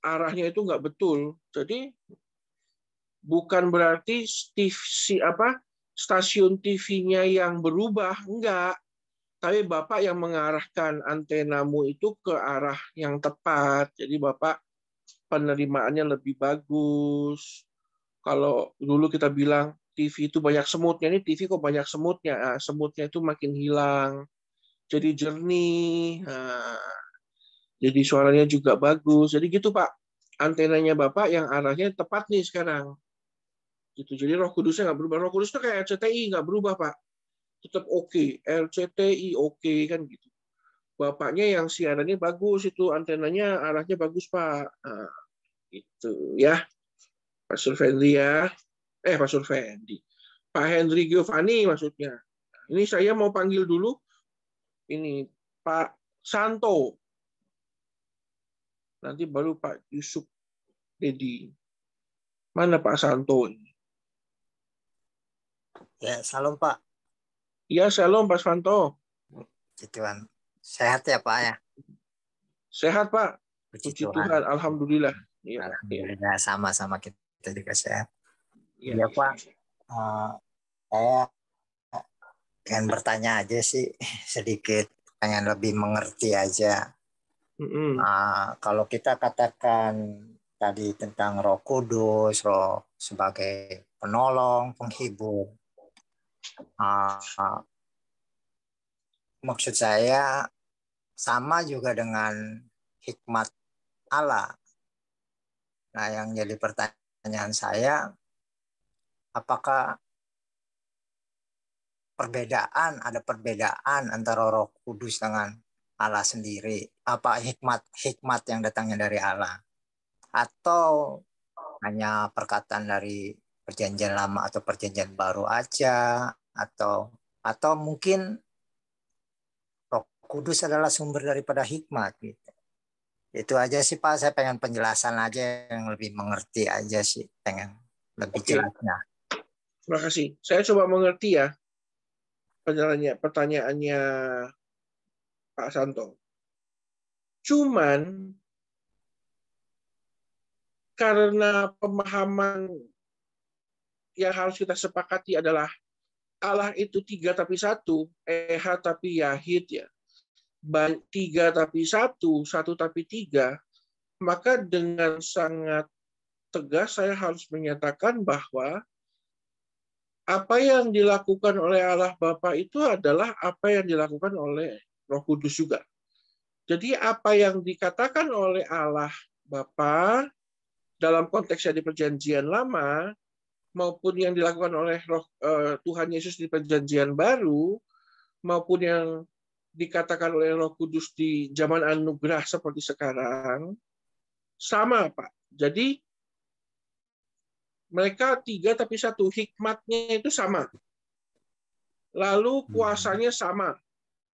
arahnya itu nggak betul. Jadi bukan berarti stasiun TV-nya yang berubah, enggak. Tapi Bapak yang mengarahkan antenamu itu ke arah yang tepat. Jadi Bapak penerimaannya lebih bagus. Kalau dulu kita bilang TV itu banyak semutnya, ini TV kok banyak semutnya. Nah, semutnya itu makin hilang. Jadi jernih. Nah, jadi suaranya juga bagus. Jadi gitu Pak. Antenanya Bapak yang arahnya tepat nih sekarang. Gitu. Jadi Roh Kudusnya nggak berubah. Roh Kudus itu kayak RCTI nggak berubah Pak. Tetap oke. RCTI oke kan gitu. Bapaknya yang siarannya bagus itu, antenanya arahnya bagus Pak. Nah, gitu ya. Pastor Fendi ya. Pastor Fendi. Pak Hendri Giovanni maksudnya. Ini saya mau panggil dulu. Ini Pak Santo. Nanti baru Pak Yusuf Dedi. Mana Pak Santo ini? Ya, salam Pak. Ya, salam Pak Santo. Puji Tuhan. Sehat ya Pak ya? Sehat Pak. Puji Tuhan. Alhamdulillah. Ya. Alhamdulillah, sama-sama kita juga sehat. Ya Pak. Saya pengen bertanya aja sih sedikit, pengen lebih mengerti aja. Kalau kita katakan tadi tentang Roh Kudus, Roh sebagai penolong, penghibur, maksud saya sama juga dengan hikmat Allah. Nah, yang jadi pertanyaan saya, apakah ada perbedaan antara Roh Kudus dengan Allah sendiri? Apa hikmat yang datangnya dari Allah? Atau hanya perkataan dari Perjanjian Lama atau Perjanjian Baru aja? Atau mungkin Roh Kudus adalah sumber daripada hikmat gitu. Itu aja sih Pak, saya pengen penjelasan aja yang lebih mengerti aja sih, pengen lebih jelasnya. Terima kasih. Saya coba mengerti ya pertanyaannya Pak Santo. Cuman karena pemahaman yang harus kita sepakati adalah Allah itu 3 tapi 1, Ehad tapi Yahid ya. 3 tapi 1, 1 tapi 3, maka dengan sangat tegas saya harus menyatakan bahwa apa yang dilakukan oleh Allah Bapa itu adalah apa yang dilakukan oleh Roh Kudus juga. Jadi apa yang dikatakan oleh Allah Bapa dalam konteksnya di Perjanjian Lama maupun yang dilakukan oleh Tuhan Yesus di Perjanjian Baru maupun yang dikatakan oleh Roh Kudus di zaman anugerah seperti sekarang sama, Pak. Jadi mereka 3 tapi 1, hikmatnya itu sama. Lalu kuasanya sama.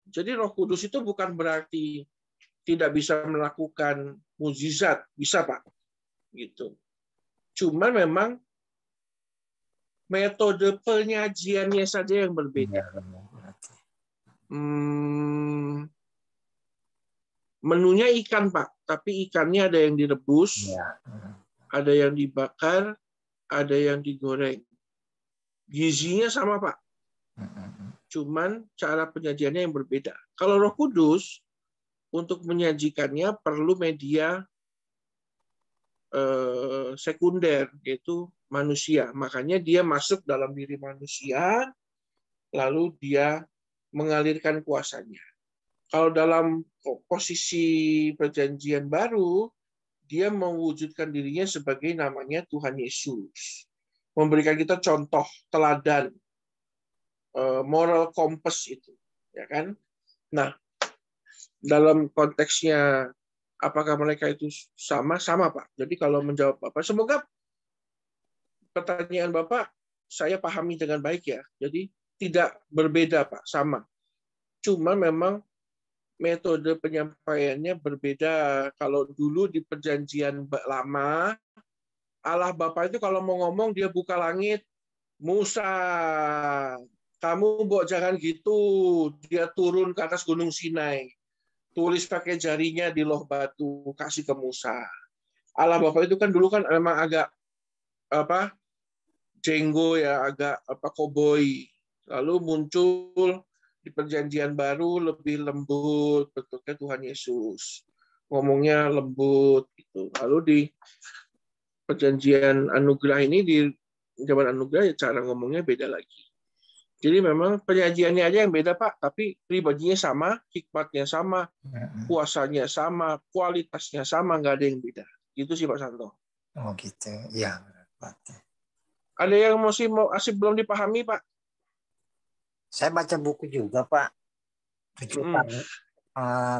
Jadi Roh Kudus itu bukan berarti tidak bisa melakukan mukjizat, bisa Pak. Gitu. Cuma memang metode penyajiannya saja yang berbeda. Menunya ikan Pak, tapi ikannya ada yang direbus, ada yang dibakar, ada yang digoreng. Gizinya sama Pak, cuman cara penyajiannya yang berbeda. Kalau Roh Kudus untuk menyajikannya perlu media sekunder, yaitu manusia. Makanya dia masuk dalam diri manusia, lalu dia mengalirkan kuasanya. Kalau dalam posisi Perjanjian Baru, dia mewujudkan dirinya sebagai namanya Tuhan Yesus. Memberikan kita contoh, teladan, moral compass itu. Ya kan? Nah, dalam konteksnya apakah mereka itu sama? Sama, Pak. Jadi kalau menjawab Bapak, semoga pertanyaan Bapak saya pahami dengan baik ya. Jadi tidak berbeda, Pak. Sama. Cuma memang metode penyampaiannya berbeda. Kalau dulu di Perjanjian Lama, Allah Bapa itu kalau mau ngomong, dia buka langit, Musa, kamu jangan gitu. Dia turun ke atas Gunung Sinai. Tulis pakai jarinya di loh batu, kasih ke Musa. Allah Bapa itu kan dulu kan memang agak jenggo ya, agak koboi. Lalu muncul di Perjanjian Baru lebih lembut, bentuknya Tuhan Yesus. Ngomongnya lembut gitu. Lalu di Perjanjian Anugerah ini, di zaman Anugerah ya cara ngomongnya beda lagi. Jadi memang penyajiannya aja yang beda Pak, tapi pribadinya sama, hikmatnya sama, kuasanya sama, kualitasnya sama, nggak ada yang beda. Gitu sih Pak Santo. Oh gitu, ya. Ada yang masih belum dipahami Pak? Saya baca buku juga Pak,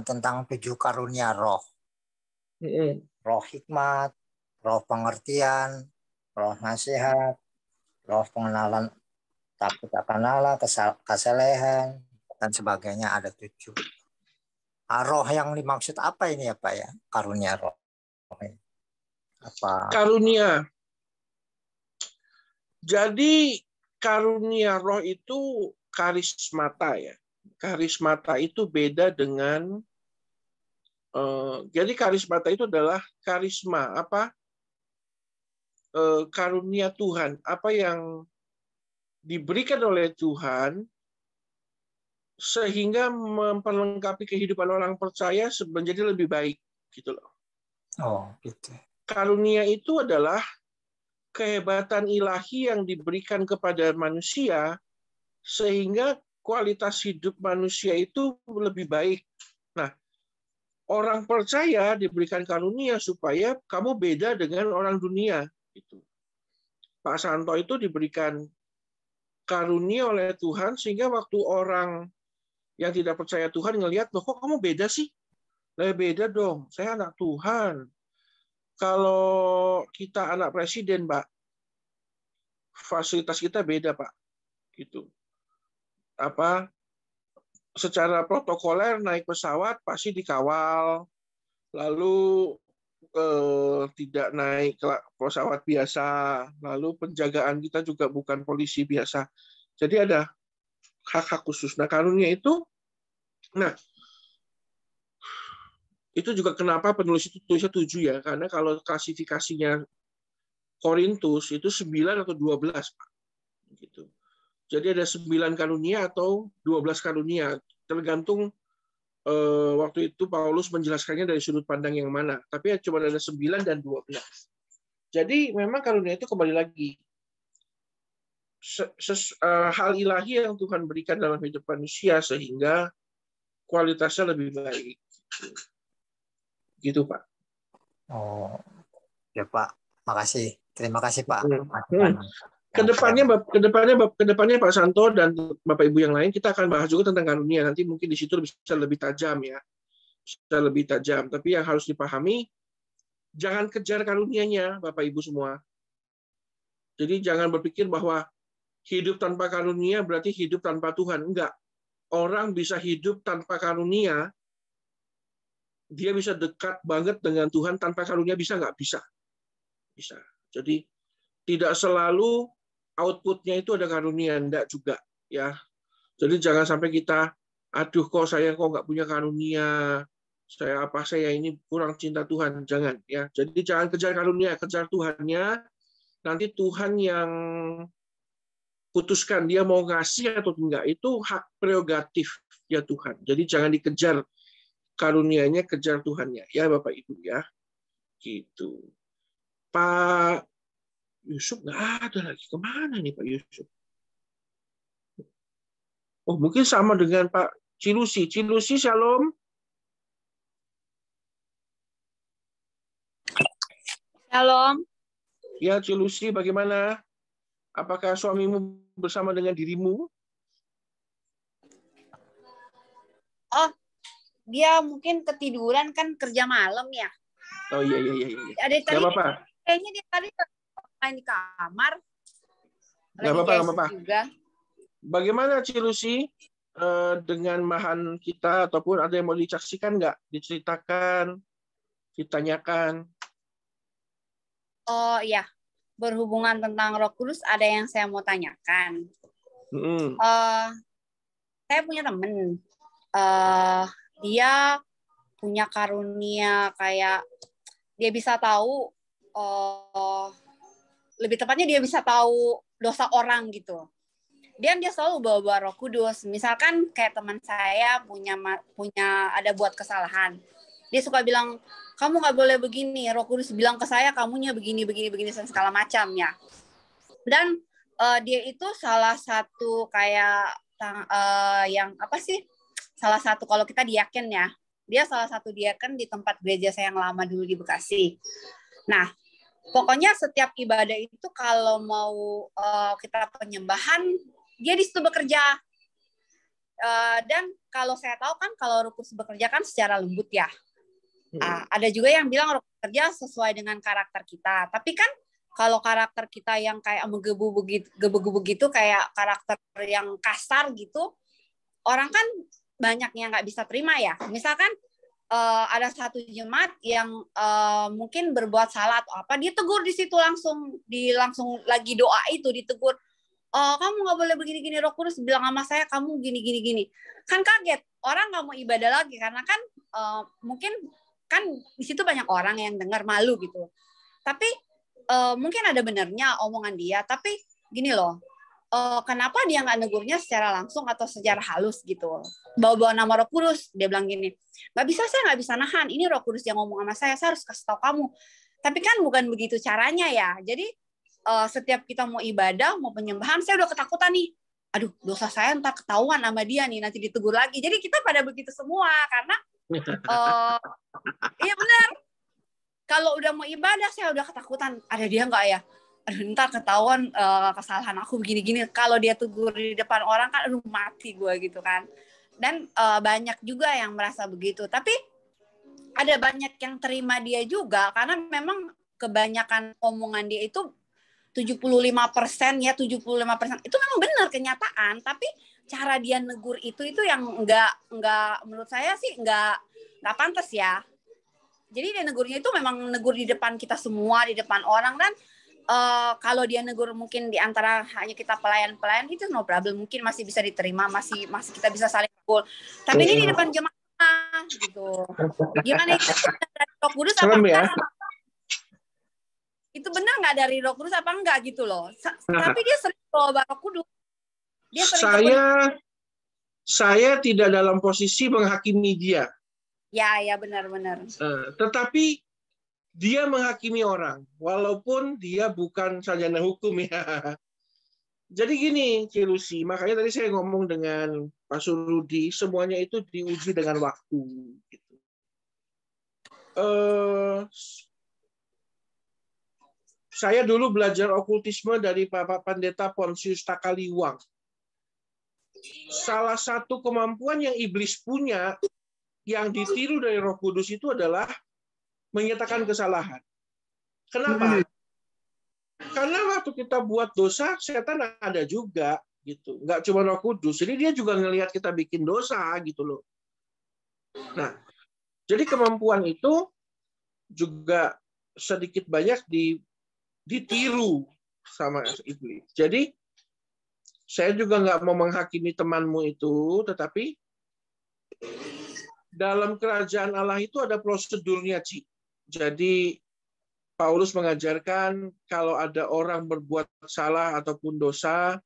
tentang 7 karunia roh. Roh hikmat, roh pengertian, roh nasihat, roh pengenalan takut akan Allah, kesalehan, dan sebagainya, ada 7. Roh yang dimaksud apa ini ya Pak ya? Karunia roh. Apa? Karunia. Jadi karunia roh itu karismata ya. Karismata itu beda dengan jadi karismata itu adalah karisma karunia Tuhan, apa yang diberikan oleh Tuhan sehingga memperlengkapi kehidupan orang percaya menjadi lebih baik gitu loh. Oh, gitu. Karunia itu adalah kehebatan ilahi yang diberikan kepada manusia sehingga kualitas hidup manusia itu lebih baik. Nah, orang percaya diberikan karunia supaya kamu beda dengan orang dunia. Gitu. Pak Santo itu diberikan karunia oleh Tuhan sehingga waktu orang yang tidak percaya Tuhan ngelihat, loh kok kamu beda sih? Lah beda dong, saya anak Tuhan. Kalau kita anak presiden, Pak, fasilitas kita beda, Pak. Gitu. Secara protokoler naik pesawat pasti dikawal, lalu tidak naik pesawat biasa, lalu penjagaan kita juga bukan polisi biasa. Jadi ada hak-hak khusus. Nah, karunia itu, itu juga kenapa penulis itu tulisnya 7 ya, karena kalau klasifikasinya Korintus itu 9 atau 12, Pak. Gitu. Jadi ada 9 karunia atau 12 karunia, tergantung waktu itu Paulus menjelaskannya dari sudut pandang yang mana. Tapi cuma ada 9 dan 12. Jadi memang karunia itu kembali lagi hal ilahi yang Tuhan berikan dalam hidup manusia sehingga kualitasnya lebih baik. Gitu, Pak. Oh, ya Pak. Makasih. Terima kasih Pak. Kedepannya Pak Santo dan Bapak Ibu yang lain kita akan bahas juga tentang karunia. Nanti mungkin di situ bisa lebih tajam ya. Bisa lebih tajam. Tapi yang harus dipahami, jangan kejar karunianya Bapak Ibu semua. Jadi jangan berpikir bahwa hidup tanpa karunia berarti hidup tanpa Tuhan. Enggak. Orang bisa hidup tanpa karunia, dia bisa dekat banget dengan Tuhan tanpa karunia, bisa nggak? Bisa. Bisa. Jadi tidak selalu outputnya itu ada karunia, enggak juga ya. Jadi jangan sampai kita, aduh kok saya nggak punya karunia, saya ini kurang cinta Tuhan, jangan ya. Jadi jangan kejar karunia, kejar Tuhannya. Nanti Tuhan yang putuskan dia mau ngasih atau enggak, itu hak prerogatif ya Tuhan. Jadi jangan dikejar karunianya, kejar Tuhannya ya Bapak Ibu ya. Gitu. Pak Yusuf nggak ada lagi. Kemana nih Pak Yusuf? Oh, mungkin sama dengan Pak Cilusi. Cilusi, shalom. Shalom. Ya, Cilusi, bagaimana? Apakah suamimu bersama dengan dirimu? Oh, dia mungkin ketiduran kan kerja malam ya. Oh iya. Ada tadi. Gak apa-apa. Kayaknya dia tadi main di kamar. Gak apa-apa. Juga. Bagaimana Cilusi dengan mahan kita ataupun ada yang mau disaksikan nggak? Diceritakan, ditanyakan. Oh iya, berhubungan tentang Roh Kudus ada yang saya mau tanyakan. Saya punya temen, dia punya karunia kayak dia bisa tahu, lebih tepatnya dia bisa tahu dosa orang gitu. Dia selalu bawa Roh Kudus. Misalkan kayak teman saya punya ada buat kesalahan, dia suka bilang, kamu nggak boleh begini. Roh Kudus bilang ke saya, kamunya begini dan segala macamnya. Dan dia itu salah satu kayak yang apa sih? Salah satu kalau kita diaken ya, dia salah satu diaken di tempat gereja saya yang lama dulu di Bekasi. Nah, pokoknya setiap ibadah itu kalau mau kita penyembahan, dia di situ bekerja. Dan kalau saya tahu kan kalau Roh Kudus bekerja kan secara lembut ya. Ada juga yang bilang Roh Kudus bekerja sesuai dengan karakter kita. Tapi kan kalau karakter kita yang kayak menggebu-gebu begitu, kayak karakter yang kasar gitu, orang kan banyak yang nggak bisa terima ya. Misalkan ada satu jemaat yang mungkin berbuat salah atau apa, dia tegur di situ langsung lagi doa itu ditegur. Kamu nggak boleh begini-gini, Roh Kudus bilang sama saya kamu gini. Kan kaget, orang nggak mau ibadah lagi karena kan mungkin kan di situ banyak orang yang dengar malu gitu. Tapi mungkin ada benernya omongan dia, tapi gini loh, kenapa dia nggak negurnya secara langsung atau secara halus gitu, bawa-bawa nama Roh Kudus, dia bilang gini, nggak bisa, saya nggak bisa nahan, ini Roh Kudus yang ngomong sama saya harus kasih tahu kamu. Tapi kan bukan begitu caranya ya. Jadi setiap kita mau ibadah, mau penyembahan, saya udah ketakutan nih, aduh dosa saya entar ketahuan sama dia nih, nanti ditegur lagi. Jadi kita pada begitu semua karena Iya benar. Kalau udah mau ibadah saya udah ketakutan. Ada dia nggak ya? Aduh, ntar ketahuan kesalahan aku begini-gini. Kalau dia tegur di depan orang kan, aduh mati gue gitu kan. Dan banyak juga yang merasa begitu. Tapi ada banyak yang terima dia juga karena memang kebanyakan omongan dia itu 75% ya 75% itu memang benar kenyataan. Tapi cara dia negur itu yang nggak menurut saya sih nggak pantas ya. Jadi dia negurnya itu memang negur di depan kita semua, di depan orang. Dan kalau dia negur mungkin di antara hanya kita pelayan-pelayan itu no problem, mungkin masih bisa diterima, masih kita bisa saling pukul. Tapi ini di depan jemaah gitu. Gimana itu dari Roh Kudus apa enggak? Itu benar nggak dari Roh Kudus apa enggak gitu loh. Tapi dia sering bawa Roh Kudus. Dia sering saya tidak dalam posisi menghakimi dia. Ya benar. Tetapi dia menghakimi orang, walaupun dia bukan sarjana hukum ya. Jadi gini, Cilusi, makanya tadi saya ngomong dengan Pak Surudi, semuanya itu diuji dengan waktu. Gitu. Saya dulu belajar okultisme dari Bapak Pendeta Pontius Takaliwang. Salah satu kemampuan yang iblis punya, yang ditiru dari Roh Kudus itu adalah menyatakan kesalahan. Kenapa? Karena waktu kita buat dosa, setan ada juga, gitu. Nggak cuma Roh Kudus. Jadi dia juga ngelihat kita bikin dosa, gitu loh. Nah, jadi kemampuan itu juga sedikit banyak ditiru sama iblis. Jadi saya juga nggak mau menghakimi temanmu itu, tetapi dalam kerajaan Allah itu ada prosedurnya, Ci. Jadi Paulus mengajarkan kalau ada orang berbuat salah ataupun dosa,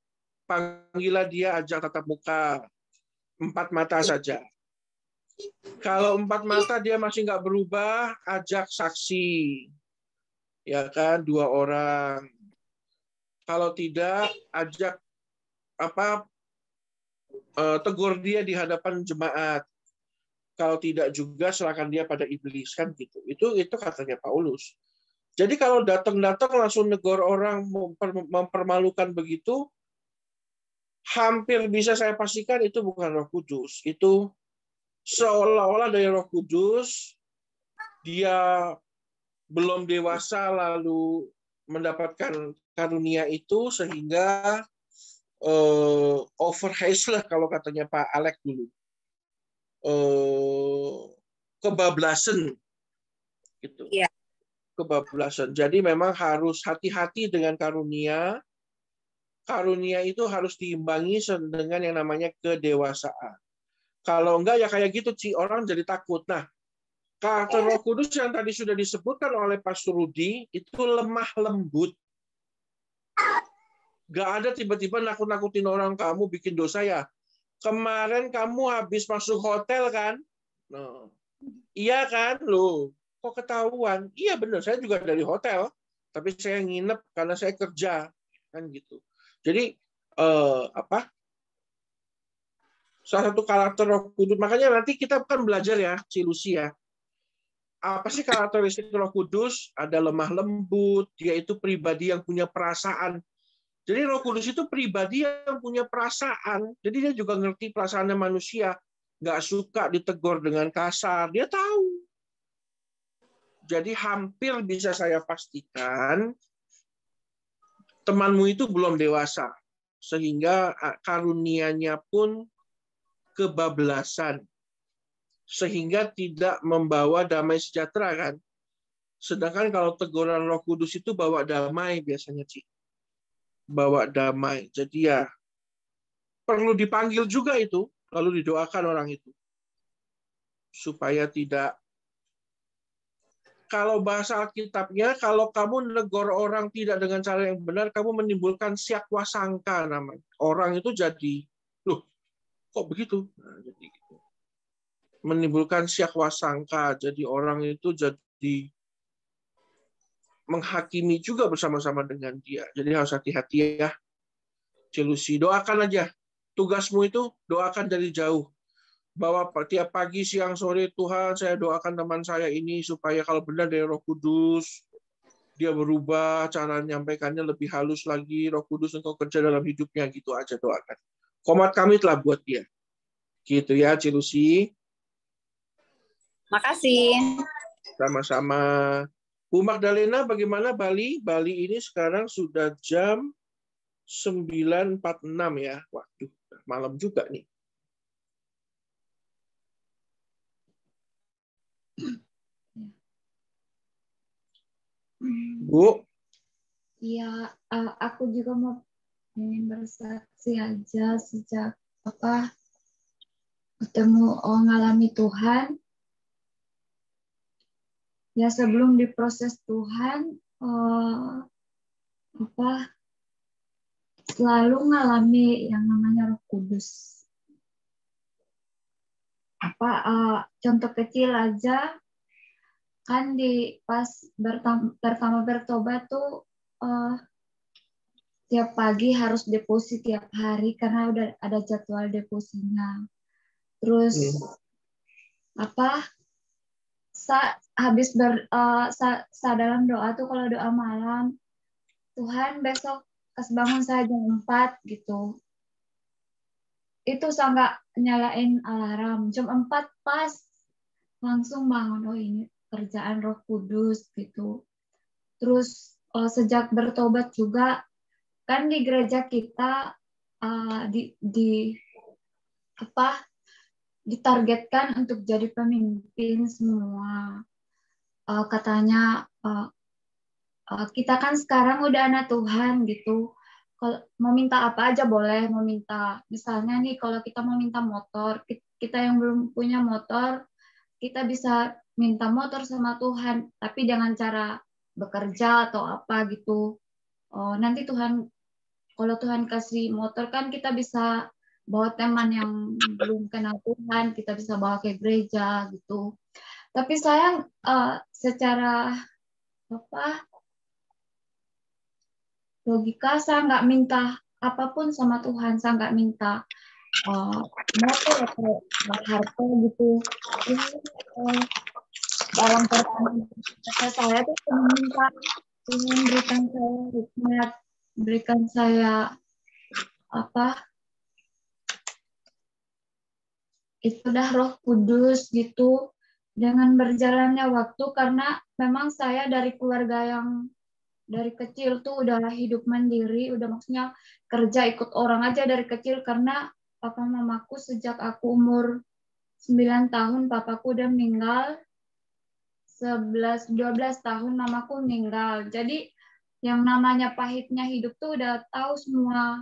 panggillah dia, ajak tatap muka, 4 mata saja. Kalau 4 mata dia masih nggak berubah, ajak saksi, ya kan, 2 orang. Kalau tidak, ajak tegur dia di hadapan jemaat. Kalau tidak juga serahkan dia pada iblis, kan gitu. Itu katanya Paulus. Jadi kalau datang-datang langsung negor orang, mempermalukan begitu, hampir bisa saya pastikan itu bukan Roh Kudus. Itu seolah-olah dari Roh Kudus, dia belum dewasa lalu mendapatkan karunia itu sehingga overhaste lah kalau katanya Pak Alek dulu. Kebablasan gitu. Iya. Kebablasan. Jadi memang harus hati-hati dengan karunia. Karunia itu harus diimbangi dengan yang namanya kedewasaan. Kalau enggak ya kayak gitu, Ci, orang jadi takut. Nah, karakter Roh Kudus yang tadi sudah disebutkan oleh Pastor Rudi itu lemah lembut. Gak ada tiba-tiba nakut-nakutin orang, kamu bikin dosa ya. Kemarin kamu habis masuk hotel kan? Nah, iya kan, loh. Kok ketahuan? Iya benar, saya juga dari hotel, tapi saya nginep karena saya kerja, kan gitu. Jadi salah satu karakter Roh Kudus, makanya nanti kita akan belajar ya, Cilusi ya. Apa sih karakteristik Roh Kudus? Ada lemah lembut, dia itu pribadi yang punya perasaan. Jadi Roh Kudus itu pribadi yang punya perasaan. Jadi dia juga ngerti perasaannya manusia. Nggak suka ditegur dengan kasar. Dia tahu. Jadi hampir bisa saya pastikan temanmu itu belum dewasa. Sehingga karunianya pun kebablasan. Sehingga tidak membawa damai sejahtera kan. Sedangkan kalau teguran Roh Kudus itu bawa damai biasanya, Ci. Bawa damai. Jadi ya perlu dipanggil juga itu, lalu didoakan orang itu. Supaya tidak, kalau bahasa Alkitabnya, kalau kamu negor orang tidak dengan cara yang benar, kamu menimbulkan syakwa sangka namanya. Orang itu jadi, loh, kok begitu? Nah, jadi gitu. Menimbulkan syakwa sangka, jadi orang itu jadi menghakimi juga bersama-sama dengan dia. Jadi harus hati-hati ya. Cilusi, doakan aja. Tugasmu itu doakan dari jauh. bahwa tiap pagi, siang, sore, Tuhan, saya doakan teman saya ini supaya kalau benar dari Roh Kudus, dia berubah, cara menyampaikannya lebih halus lagi, Roh Kudus engkau kerja dalam hidupnya, gitu aja doakan. Komat kami telah buat dia. Gitu ya, Cilusi. Makasih. Sama-sama. Bu Magdalena, bagaimana Bali? Bali ini sekarang sudah jam 9.46 ya. Waduh, malam juga nih. Bu? Ya, aku juga mau ingin bersaksi aja sejak ketemu ngalami Tuhan. Ya sebelum diproses Tuhan, selalu ngalami yang namanya Roh Kudus. Contoh kecil aja, kan pas pertama bertobat tuh tiap pagi harus deposit tiap hari karena udah ada jadwal depositnya. Terus habis dalam doa tuh, kalau doa malam, Tuhan besok pas bangun saya jam 4 gitu. Itu saya nggak nyalain alarm. Jam 4 pas langsung bangun. Oh ini kerjaan Roh Kudus gitu. Terus sejak bertobat juga, kan di gereja kita ditargetkan untuk jadi pemimpin semua. Katanya kita kan sekarang udah anak Tuhan gitu. Kalau mau minta apa aja boleh, mau minta misalnya nih, kalau kita mau minta motor, kita yang belum punya motor, kita bisa minta motor sama Tuhan, tapi dengan cara bekerja atau apa gitu. Nanti kalau Tuhan kasih motor, kan kita bisa bawa teman yang belum kenal Tuhan, kita bisa bawa ke gereja gitu. Tapi saya secara logika, saya nggak minta apapun sama Tuhan, saya nggak minta motor atau harta gitu. Dalam pertanyaan saya tuh cuma minta Tuhan berikan saya hikmat, berikan saya itu dah Roh Kudus gitu. Dengan berjalannya waktu, karena memang saya dari keluarga yang dari kecil tuh udah hidup mandiri, udah maksudnya kerja ikut orang aja dari kecil, karena papa mamaku sejak aku umur 9 tahun papaku udah meninggal, 11-12 tahun mamaku meninggal. Jadi yang namanya pahitnya hidup tuh udah tahu semua.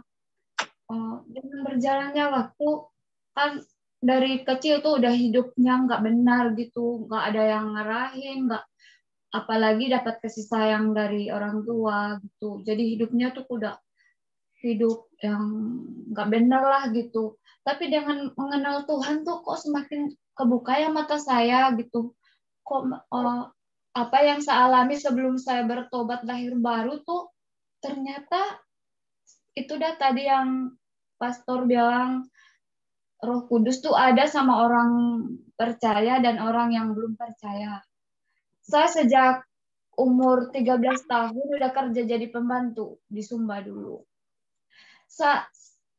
Dengan berjalannya waktu, kan dari kecil tuh udah hidupnya nggak benar gitu, nggak ada yang ngarahin, nggak, apalagi dapat kasih sayang dari orang tua gitu. Jadi hidupnya tuh udah hidup yang nggak benar lah gitu. Tapi dengan mengenal Tuhan tuh kok semakin kebuka ya mata saya gitu. Kok apa yang saya alami sebelum saya bertobat lahir baru tuh ternyata itu dah tadi yang pastor bilang, Roh Kudus tuh ada sama orang percaya dan orang yang belum percaya. Saya sejak umur 13 tahun udah kerja jadi pembantu di Sumba dulu.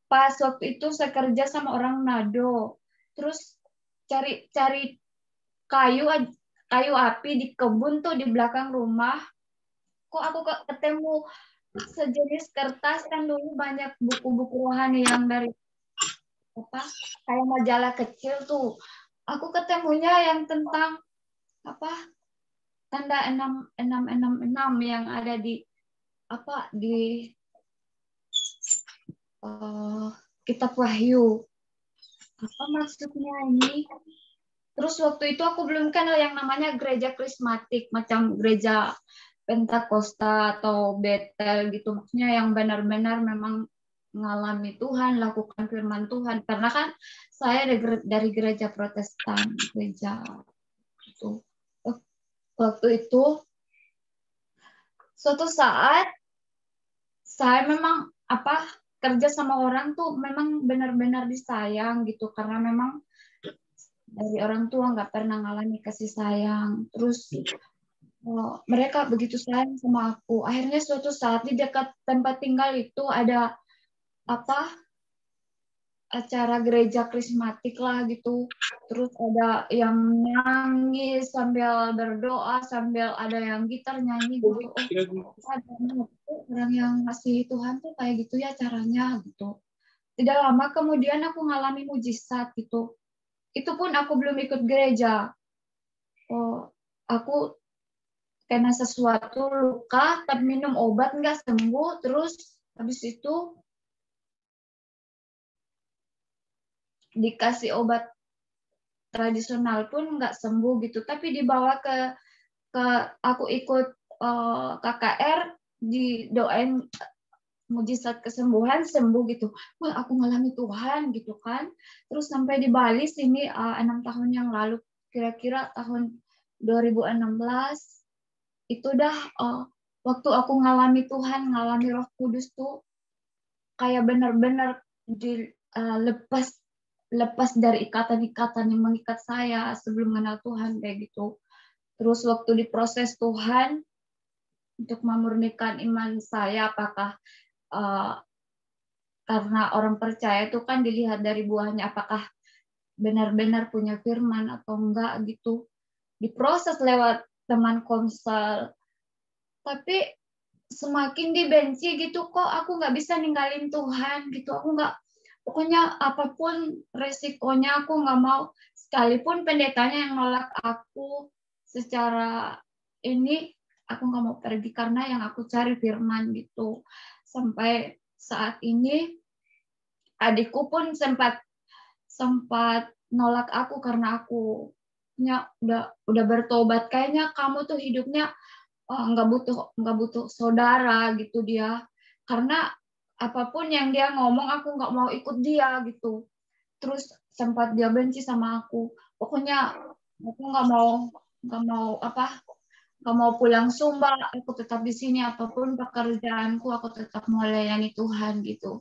Pas waktu itu saya kerja sama orang Nado. Terus cari kayu api di kebun tuh di belakang rumah. Kok aku ketemu sejenis kertas, kan dulu banyak buku-buku rohani yang dari kayak majalah kecil tuh. Aku ketemunya yang tentang tanda 666 yang ada di kitab Wahyu. Apa maksudnya ini? Terus waktu itu aku belum kenal yang namanya gereja karismatik, macam gereja Pentakosta atau Betel gitu. Maksudnya yang benar-benar memang mengalami Tuhan, lakukan firman Tuhan. Karena kan saya dari gereja Protestan, gereja itu. Waktu itu, suatu saat saya memang kerja sama orang tuh memang benar-benar disayang gitu, karena memang dari orang tua nggak pernah ngalami kasih sayang. Terus mereka begitu sayang sama aku. Akhirnya suatu saat di dekat tempat tinggal itu ada acara gereja krismatik lah gitu. Terus ada yang nangis sambil berdoa, sambil ada yang gitar nyanyi gitu. Ada orang yang ngasih Tuhan tuh kayak gitu ya caranya gitu. Tidak lama kemudian aku ngalami mujizat gitu. Itu pun aku belum ikut gereja. Aku kena sesuatu luka, tapi minum obat nggak sembuh. Terus habis itu dikasih obat tradisional pun nggak sembuh gitu. Tapi dibawa ke aku ikut KKR, didoain mujizat kesembuhan, sembuh gitu. Wah, aku ngalami Tuhan gitu kan. Terus sampai di Bali sini 6 tahun yang lalu, kira-kira tahun 2016, itu dah waktu aku ngalami Tuhan, ngalami Roh Kudus tuh kayak benar-benar lepas dari ikatan-ikatan yang mengikat saya sebelum mengenal Tuhan kayak gitu. Terus waktu diproses Tuhan untuk memurnikan iman saya, apakah karena orang percaya itu kan dilihat dari buahnya, apakah benar-benar punya firman atau enggak gitu. Diproses lewat teman komsel, tapi semakin dibenci gitu, kok aku nggak bisa ninggalin Tuhan gitu. Aku nggak, pokoknya apapun resikonya aku nggak mau, sekalipun pendetanya yang nolak aku secara ini, aku nggak mau pergi karena yang aku cari firman gitu. Sampai saat ini adikku pun sempat nolak aku karena aku udah bertobat. Kayaknya kamu tuh hidupnya nggak butuh saudara gitu dia, karena apapun yang dia ngomong aku nggak mau ikut dia gitu. Terus sempat dia benci sama aku, pokoknya aku nggak mau pulang Sumba, aku tetap di sini, apapun pekerjaanku aku tetap melayani Tuhan gitu.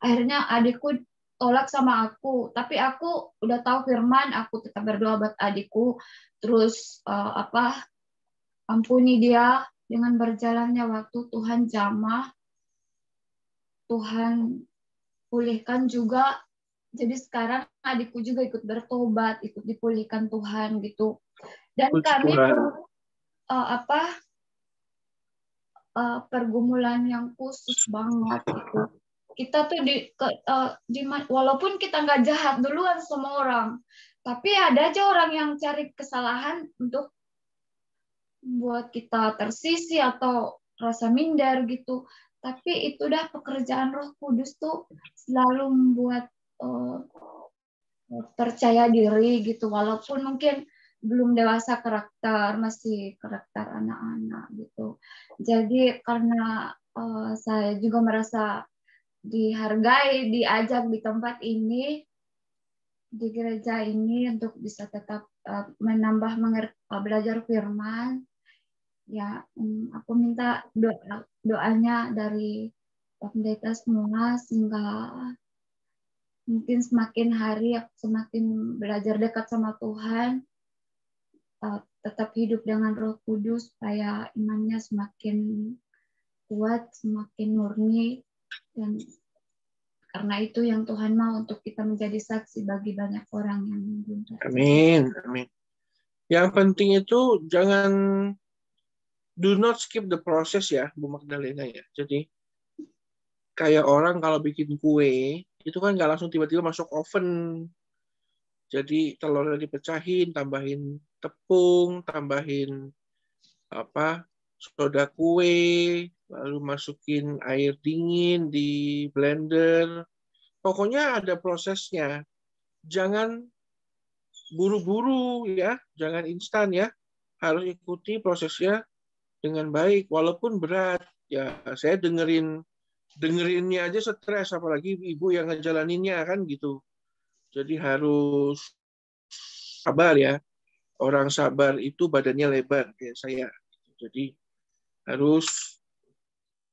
Akhirnya adikku tolak sama aku, tapi aku udah tahu firman, aku tetap berdoa buat adikku. Terus ampuni dia. Dengan berjalannya waktu, Tuhan jamah, Tuhan pulihkan juga. Jadi sekarang adikku juga ikut bertobat, ikut dipulihkan Tuhan gitu. Dan kami pergumulan yang khusus banget gitu. Kita tuh walaupun kita nggak jahat duluan sama orang, tapi ada aja orang yang cari kesalahan untuk buat kita tersisi atau rasa minder gitu. Tapi itu dah pekerjaan Roh Kudus tuh selalu membuat percaya diri gitu, walaupun mungkin belum dewasa karakter, masih karakter anak-anak gitu. Jadi karena saya juga merasa dihargai, diajak di tempat ini, di gereja ini untuk bisa tetap menambah belajar firman. Ya, aku minta doanya dari pendeta semua, sehingga mungkin semakin hari aku semakin belajar dekat sama Tuhan, tetap hidup dengan Roh Kudus, supaya imannya semakin kuat, semakin murni, dan karena itu yang Tuhan mau untuk kita menjadi saksi bagi banyak orang yang belum percaya. Amin, amin. Yang penting itu jangan do not skip the process ya, Bu Magdalena ya. Jadi kayak orang kalau bikin kue itu kan nggak langsung tiba-tiba masuk oven. Jadi telurnya dipecahin, tambahin tepung, tambahin soda kue, lalu masukin air dingin di blender. Pokoknya ada prosesnya. Jangan buru-buru ya, jangan instan ya. Harus ikuti prosesnya dengan baik, walaupun berat. Ya, saya dengerinnya aja stres, apalagi ibu yang ngejalaninnya kan gitu. Jadi harus sabar ya. Orang sabar itu badannya lebar kayak saya. Jadi harus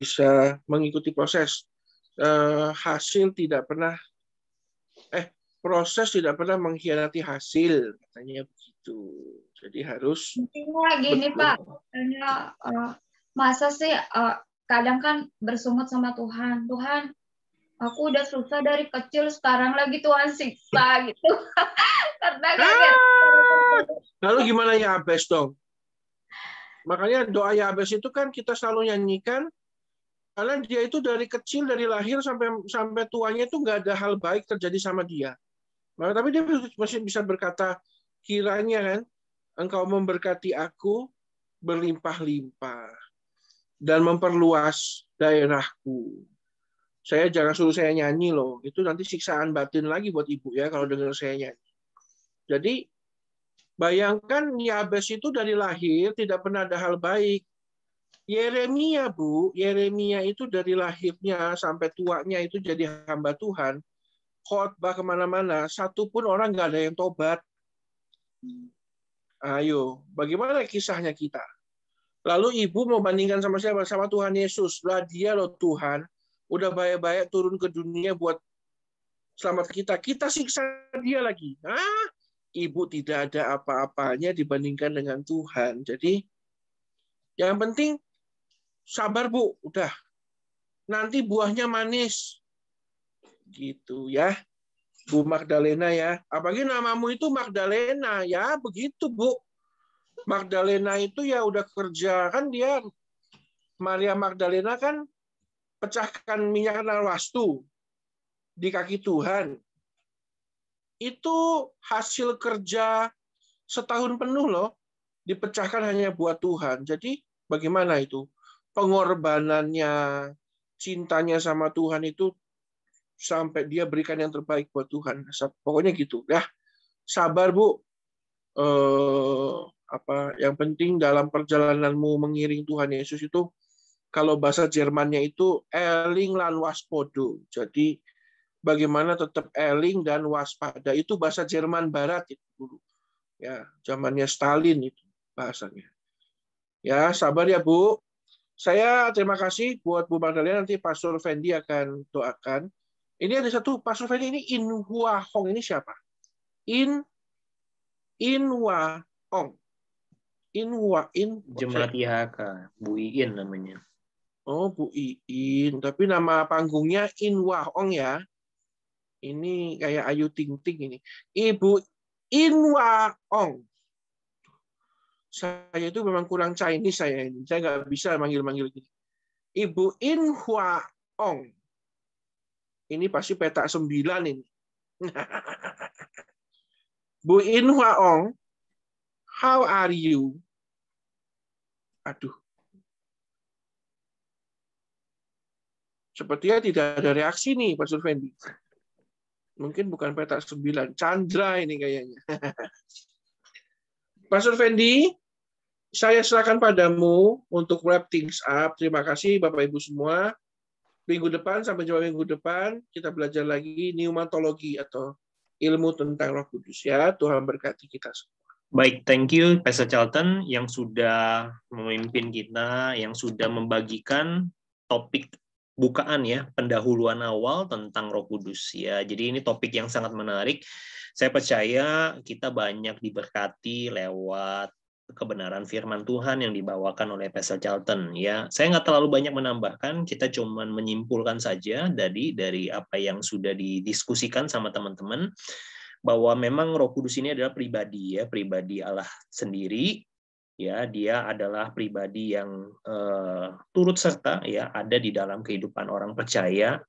bisa mengikuti proses. Hasil tidak pernah proses tidak pernah mengkhianati hasil, katanya begitu. Jadi harus Intinya gini betul. Pak, karena masa sih kadang kan bersungut sama Tuhan. Tuhan, aku udah susah dari kecil, sekarang lagi Tuhan siksa gitu. Karena kaget. Lalu gimana Yabes dong? Makanya doa Yabes itu kan kita selalu nyanyikan, karena dia itu dari kecil, dari lahir sampai tuanya itu nggak ada hal baik terjadi sama dia. Nah, tapi dia masih bisa berkata, kiranya kan Engkau memberkati aku berlimpah-limpah dan memperluas daerahku. Saya jangan suruh saya nyanyi loh, itu nanti siksaan batin lagi buat ibu ya kalau dengar saya nyanyi. Jadi bayangkan Yabes itu dari lahir tidak pernah ada hal baik. Yeremia, Bu, Yeremia itu dari lahirnya sampai tuanya itu jadi hamba Tuhan. Khotbah kemana-mana, satu pun orang nggak ada yang tobat. Ayo, bagaimana kisahnya kita? Lalu ibu mau bandingkan sama siapa? Sama Tuhan Yesus. Lah dia loh Tuhan, udah baik-baik turun ke dunia buat selamat kita. Kita siksa dia lagi. Ibu tidak ada apa-apanya dibandingkan dengan Tuhan. Jadi yang penting sabar Bu, udah. Nanti buahnya manis. Gitu ya. Bu Magdalena ya. Apalagi namamu itu Magdalena ya, begitu Bu. Magdalena itu ya udah kerja kan dia. Maria Magdalena kan pecahkan minyak narwastu di kaki Tuhan. Itu hasil kerja setahun penuh loh, dipecahkan hanya buat Tuhan. Jadi bagaimana itu? Pengorbanannya, cintanya sama Tuhan itu sampai dia berikan yang terbaik buat Tuhan. Pokoknya gitu. Ya, sabar Bu. Yang penting dalam perjalananmu mengiring Tuhan Yesus itu, kalau bahasa Jermannya itu eling lan waspodo. Jadi bagaimana tetap eling dan waspada. Itu bahasa Jerman Barat itu dulu. Ya, zamannya Stalin itu bahasanya. Ya, sabar ya Bu. Saya terima kasih buat Bu Magdalena, nanti Pastor Fendi akan doakan. Ini ada satu, Pastor Fendi ini In Hua Hong ini siapa? In Hua Hong. Jemaat IHK, Bu Iin namanya. Oh, Bu Iin. Tapi nama panggungnya In Hua Hong ya. Ini kayak Ayu Ting Ting ini. Ibu In Hua Hong. Saya itu memang kurang Chinese saya ini. Saya nggak bisa manggil-manggil gini. Ibu In Hua Hong. Ini pasti petak 9 ini. Bu In Hua Hong, how are you? Aduh. Sepertinya tidak ada reaksi nih, Pak Surfendi. Mungkin bukan petak 9. Chandra ini kayaknya. Pak Surfendi, saya serahkan padamu untuk wrap things up. Terima kasih Bapak Ibu semua. Minggu depan, sampai jumpa minggu depan, kita belajar lagi pneumatologi atau ilmu tentang Roh Kudus ya. Tuhan berkati kita semua. Baik, thank you Pastor Charlton yang sudah memimpin kita, yang sudah membagikan topik bukaan ya, pendahuluan awal tentang Roh Kudus ya. Jadi ini topik yang sangat menarik. Saya percaya kita banyak diberkati lewat kebenaran firman Tuhan yang dibawakan oleh Pastor Charlton ya. Saya nggak terlalu banyak menambahkan, kita cuman menyimpulkan saja dari apa yang sudah didiskusikan sama teman-teman, bahwa memang Roh Kudus ini adalah pribadi ya, pribadi Allah sendiri ya. Dia adalah pribadi yang turut serta ya, ada di dalam kehidupan orang percaya.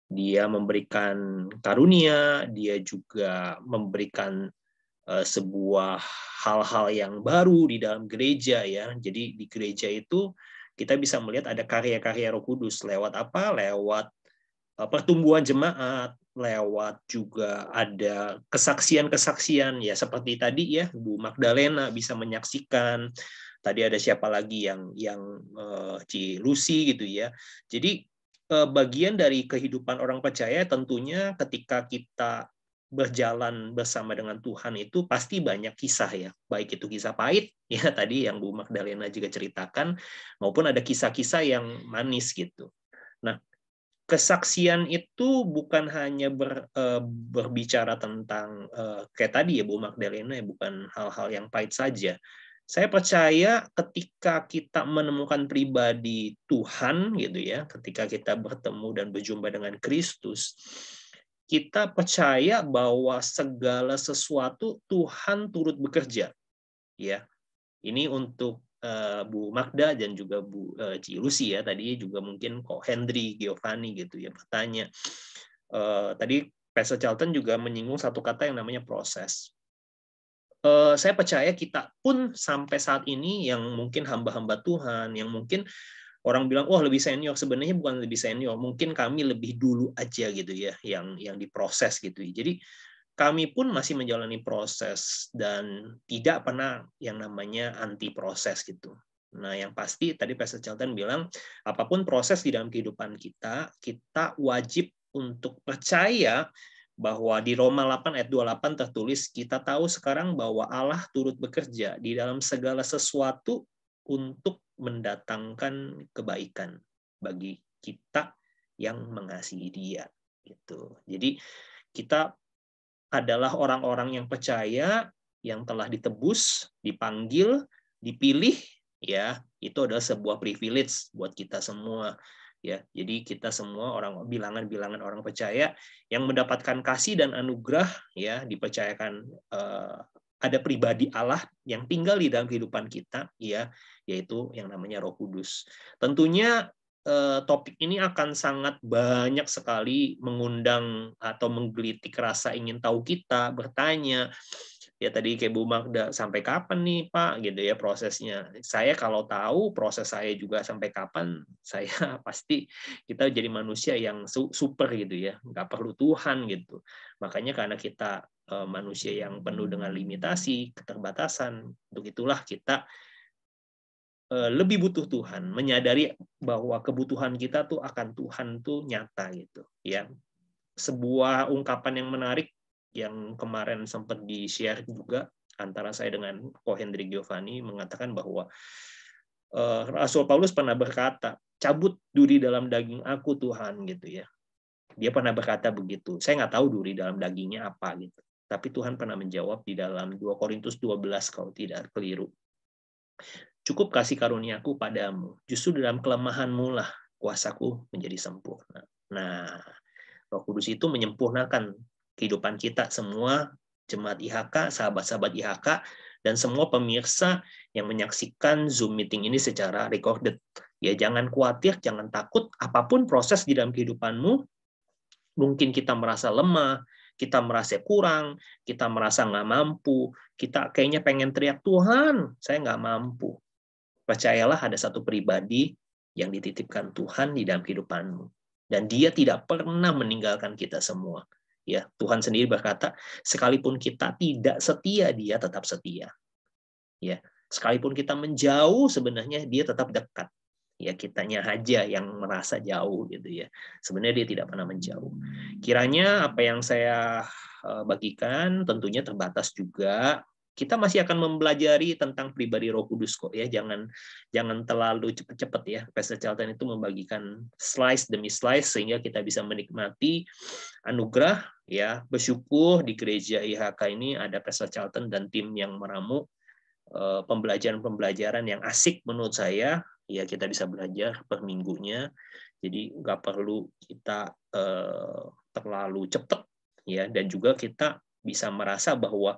Dia memberikan karunia, dia juga memberikan sebuah hal-hal yang baru di dalam gereja ya. Jadi di gereja itu kita bisa melihat ada karya-karya Roh Kudus lewat apa? Lewat pertumbuhan jemaat, lewat juga ada kesaksian-kesaksian ya, seperti tadi ya Bu Magdalena bisa menyaksikan. Tadi ada siapa lagi yang Ci Lucy gitu ya. Jadi bagian dari kehidupan orang percaya tentunya ketika kita berjalan bersama dengan Tuhan itu pasti banyak kisah ya, baik itu kisah pahit ya tadi yang Bu Magdalena juga ceritakan, maupun ada kisah-kisah yang manis gitu. Nah, kesaksian itu bukan hanya berbicara tentang kayak tadi ya Bu Magdalena, ya, bukan hal-hal yang pahit saja. Saya percaya ketika kita menemukan pribadi Tuhan gitu ya, ketika kita bertemu dan berjumpa dengan Kristus, kita percaya bahwa segala sesuatu Tuhan turut bekerja. Ya. Ini untuk Bu Magda dan juga Bu Ci Lucy ya, tadi juga mungkin kok Hendry Giovanni gitu ya bertanya. Tadi Pastor Charlton juga menyinggung satu kata yang namanya proses. Saya percaya kita pun sampai saat ini yang mungkin hamba-hamba Tuhan, yang mungkin orang bilang, wah lebih senior, sebenarnya bukan lebih senior, mungkin kami lebih dulu aja gitu ya, yang diproses gitu. Jadi kami pun masih menjalani proses dan tidak pernah yang namanya anti proses gitu. Nah, yang pasti tadi Pastor Charlton bilang, apapun proses di dalam kehidupan kita, kita wajib untuk percaya bahwa di Roma 8 ayat 28 tertulis, kita tahu sekarang bahwa Allah turut bekerja di dalam segala sesuatu untuk mendatangkan kebaikan bagi kita yang mengasihi Dia. Gitu. Jadi kita adalah orang-orang yang percaya, yang telah ditebus, dipanggil, dipilih, ya itu adalah sebuah privilege buat kita semua, ya. Jadi kita semua orang bilangan-bilangan orang percaya yang mendapatkan kasih dan anugerah, ya dipercayakan ada pribadi Allah yang tinggal di dalam kehidupan kita, ya yaitu yang namanya Roh Kudus. Tentunya topik ini akan sangat banyak sekali mengundang atau menggelitik rasa ingin tahu kita, bertanya. Ya tadi kayak Bu Magda, sampai kapan nih Pak gitu ya prosesnya. Saya kalau tahu proses saya juga sampai kapan, saya pasti kita jadi manusia yang super gitu ya, nggak perlu Tuhan gitu. Makanya karena kita manusia yang penuh dengan limitasi, keterbatasan, untuk itulah kita lebih butuh Tuhan, menyadari bahwa kebutuhan kita tuh akan Tuhan tuh nyata gitu ya. Sebuah ungkapan yang menarik yang kemarin sempat di-share juga antara saya dengan Ko Hendry Giovanni mengatakan bahwa Rasul Paulus pernah berkata, cabut duri dalam daging aku Tuhan gitu ya. Dia pernah berkata begitu. Saya nggak tahu duri dalam dagingnya apa gitu. Tapi Tuhan pernah menjawab di dalam 2 Korintus 12 kalau tidak keliru. Cukup kasih karuniaku padamu. Justru dalam kelemahanmu lah kuasaku menjadi sempurna. Nah, Roh Kudus itu menyempurnakan kehidupan kita semua, jemaat IHK, sahabat-sahabat IHK, dan semua pemirsa yang menyaksikan Zoom meeting ini secara recorded. Ya, jangan khawatir, jangan takut. Apapun proses di dalam kehidupanmu, mungkin kita merasa lemah, kita merasa kurang, kita merasa nggak mampu, kita kayaknya pengen teriak, Tuhan, saya nggak mampu. Percayalah ada satu pribadi yang dititipkan Tuhan di dalam kehidupanmu. Dan Dia tidak pernah meninggalkan kita semua. Ya, Tuhan sendiri berkata, sekalipun kita tidak setia, Dia tetap setia. Ya, sekalipun kita menjauh, sebenarnya Dia tetap dekat. Ya, kitanya aja yang merasa jauh gitu ya. Sebenarnya Dia tidak pernah menjauh. Kiranya apa yang saya bagikan tentunya terbatas juga. Kita masih akan mempelajari tentang pribadi Roh Kudus kok ya, jangan terlalu cepat-cepat ya. Pastor Charlton itu membagikan slice demi slice sehingga kita bisa menikmati anugerah ya, bersyukur di gereja IHK ini ada Pastor Charlton dan tim yang meramu pembelajaran-pembelajaran yang asik menurut saya ya, kita bisa belajar per minggunya. Jadi nggak perlu kita terlalu cepat ya, dan juga kita bisa merasa bahwa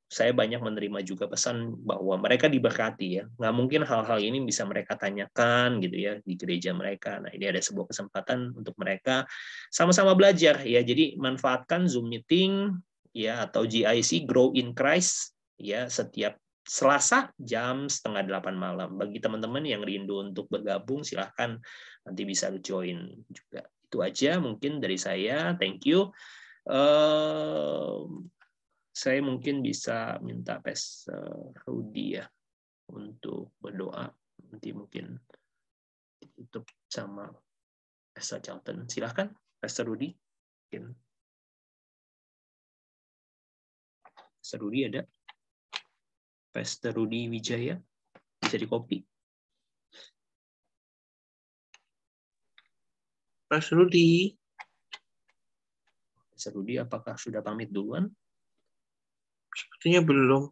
saya banyak menerima juga pesan bahwa mereka diberkati ya. Nggak mungkin hal-hal ini bisa mereka tanyakan gitu ya di gereja mereka. Nah, ini ada sebuah kesempatan untuk mereka sama-sama belajar ya. Jadi manfaatkan Zoom meeting ya atau GIC Grow in Christ ya setiap Selasa jam 7:30 malam. Bagi teman-teman yang rindu untuk bergabung silahkan nanti bisa join juga. Itu aja mungkin dari saya. Thank you. Saya mungkin bisa minta Pastor Rudy ya untuk berdoa. Nanti mungkin ditutup sama Pastor Charlton. Silahkan, Pastor Rudy. Mungkin. Pastor Rudy ada? Pastor Rudy Wijaya. Bisa di copy. Mas Rudi. Mas Rudi, apakah sudah pamit duluan? Sepertinya belum.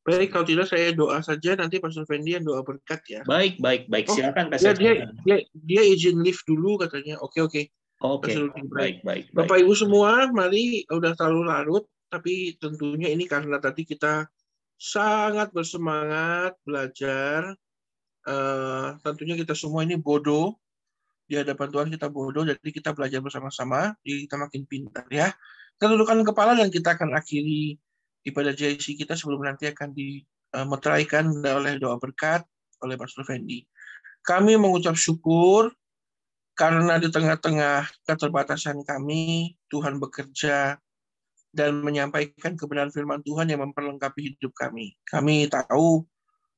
Baik, kalau tidak saya doa saja, nanti Pastor Fendi yang doa berkat ya. Baik. Oh, Silakan dia, Pastor. dia izin live dulu katanya. Oke. Oke. Baik. Bapak Ibu semua, mari udah terlalu larut, tapi tentunya ini karena tadi kita sangat bersemangat belajar. Tentunya kita semua ini bodoh. Di hadapan Tuhan kita bodoh, jadi kita belajar bersama-sama, jadi kita makin pintar ya. Kita tundukkan kepala dan kita akan akhiri ibadah JIC kita sebelum nanti akan dimeteraikan oleh doa berkat oleh Pastor Fendi. Kami mengucap syukur karena di tengah-tengah keterbatasan kami, Tuhan bekerja dan menyampaikan kebenaran firman Tuhan yang memperlengkapi hidup kami. Kami tahu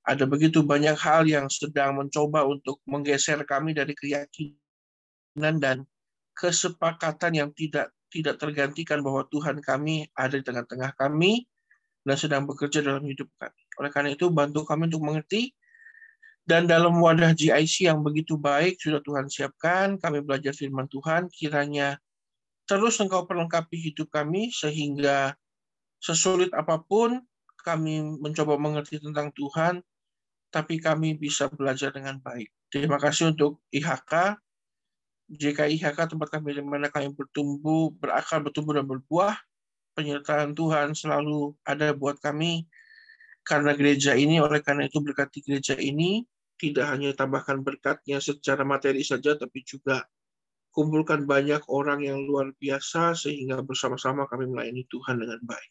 ada begitu banyak hal yang sedang mencoba untuk menggeser kami dari keyakinan dan kesepakatan yang tidak tergantikan bahwa Tuhan kami ada di tengah-tengah kami dan sedang bekerja dalam hidup kami. Oleh karena itu, bantu kami untuk mengerti, dan dalam wadah GIC yang begitu baik sudah Tuhan siapkan, kami belajar firman Tuhan, kiranya terus Engkau perlengkapi hidup kami, sehingga sesulit apapun kami mencoba mengerti tentang Tuhan, tapi kami bisa belajar dengan baik. Terima kasih untuk IHK, JKIHK, tempat kami di mana kami bertumbuh, berakar, bertumbuh dan berbuah. Penyertaan Tuhan selalu ada buat kami karena gereja ini. Oleh karena itu berkati gereja ini, tidak hanya tambahkan berkatnya secara materi saja, tapi juga kumpulkan banyak orang yang luar biasa sehingga bersama-sama kami melayani Tuhan dengan baik.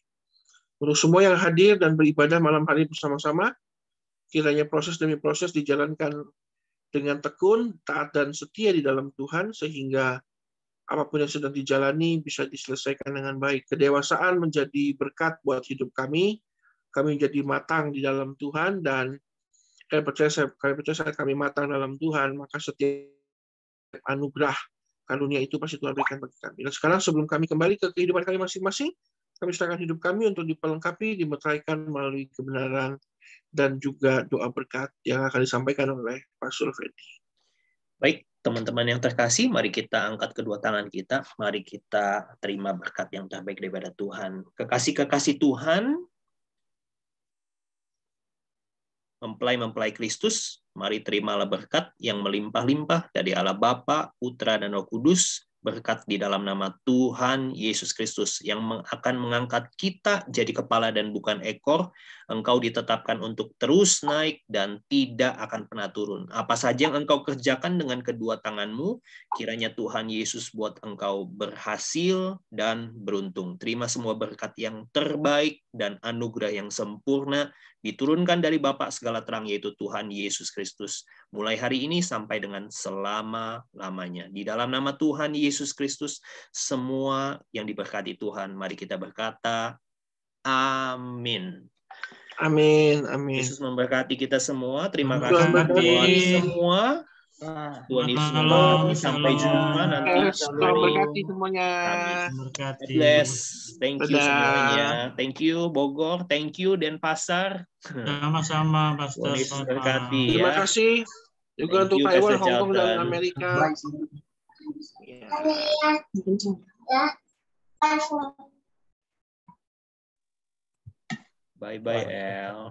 Untuk semua yang hadir dan beribadah malam hari bersama-sama, kiranya proses demi proses dijalankan dengan tekun, taat dan setia di dalam Tuhan, sehingga apapun yang sedang dijalani bisa diselesaikan dengan baik. Kedewasaan menjadi berkat buat hidup kami menjadi matang di dalam Tuhan, dan kami percaya saat kami matang dalam Tuhan, maka setiap anugerah karunia itu pasti Tuhan berikan bagi kami. Dan sekarang sebelum kami kembali ke kehidupan kami masing-masing, kami serahkan hidup kami untuk diperlengkapi, dimeteraikan melalui kebenaran dan juga doa berkat yang akan disampaikan oleh Pastor Fendi. Baik, teman-teman yang terkasih, mari kita angkat kedua tangan kita, mari kita terima berkat yang terbaik daripada Tuhan. Kekasih-kekasih Tuhan, mempelai-mempelai Kristus, mari terimalah berkat yang melimpah-limpah dari Allah Bapa, Putra, dan Roh Kudus, berkat di dalam nama Tuhan Yesus Kristus yang akan mengangkat kita jadi kepala dan bukan ekor. Engkau ditetapkan untuk terus naik dan tidak akan pernah turun. Apa saja yang engkau kerjakan dengan kedua tanganmu, kiranya Tuhan Yesus buat engkau berhasil dan beruntung. Terima semua berkat yang terbaik dan anugerah yang sempurna diturunkan dari Bapa segala terang, yaitu Tuhan Yesus Kristus, mulai hari ini sampai dengan selama-lamanya. Di dalam nama Tuhan Yesus Kristus, semua yang diberkati Tuhan, mari kita berkata, amin. Amin. Yesus memberkati kita semua. Terima Tuhan kasih buat berkati semua. Tuhan Yesus memberkati. Sampai jumpa nanti. Tuhan berkati semuanya. God bless. Thank you semuanya. Thank you Bogor. Thank you Denpasar. Sama-sama, Pastor. Tuhan Yesus berkati. Terima kasih juga untuk Taiwan, Hong Kong, dan Amerika. Bye-bye, El.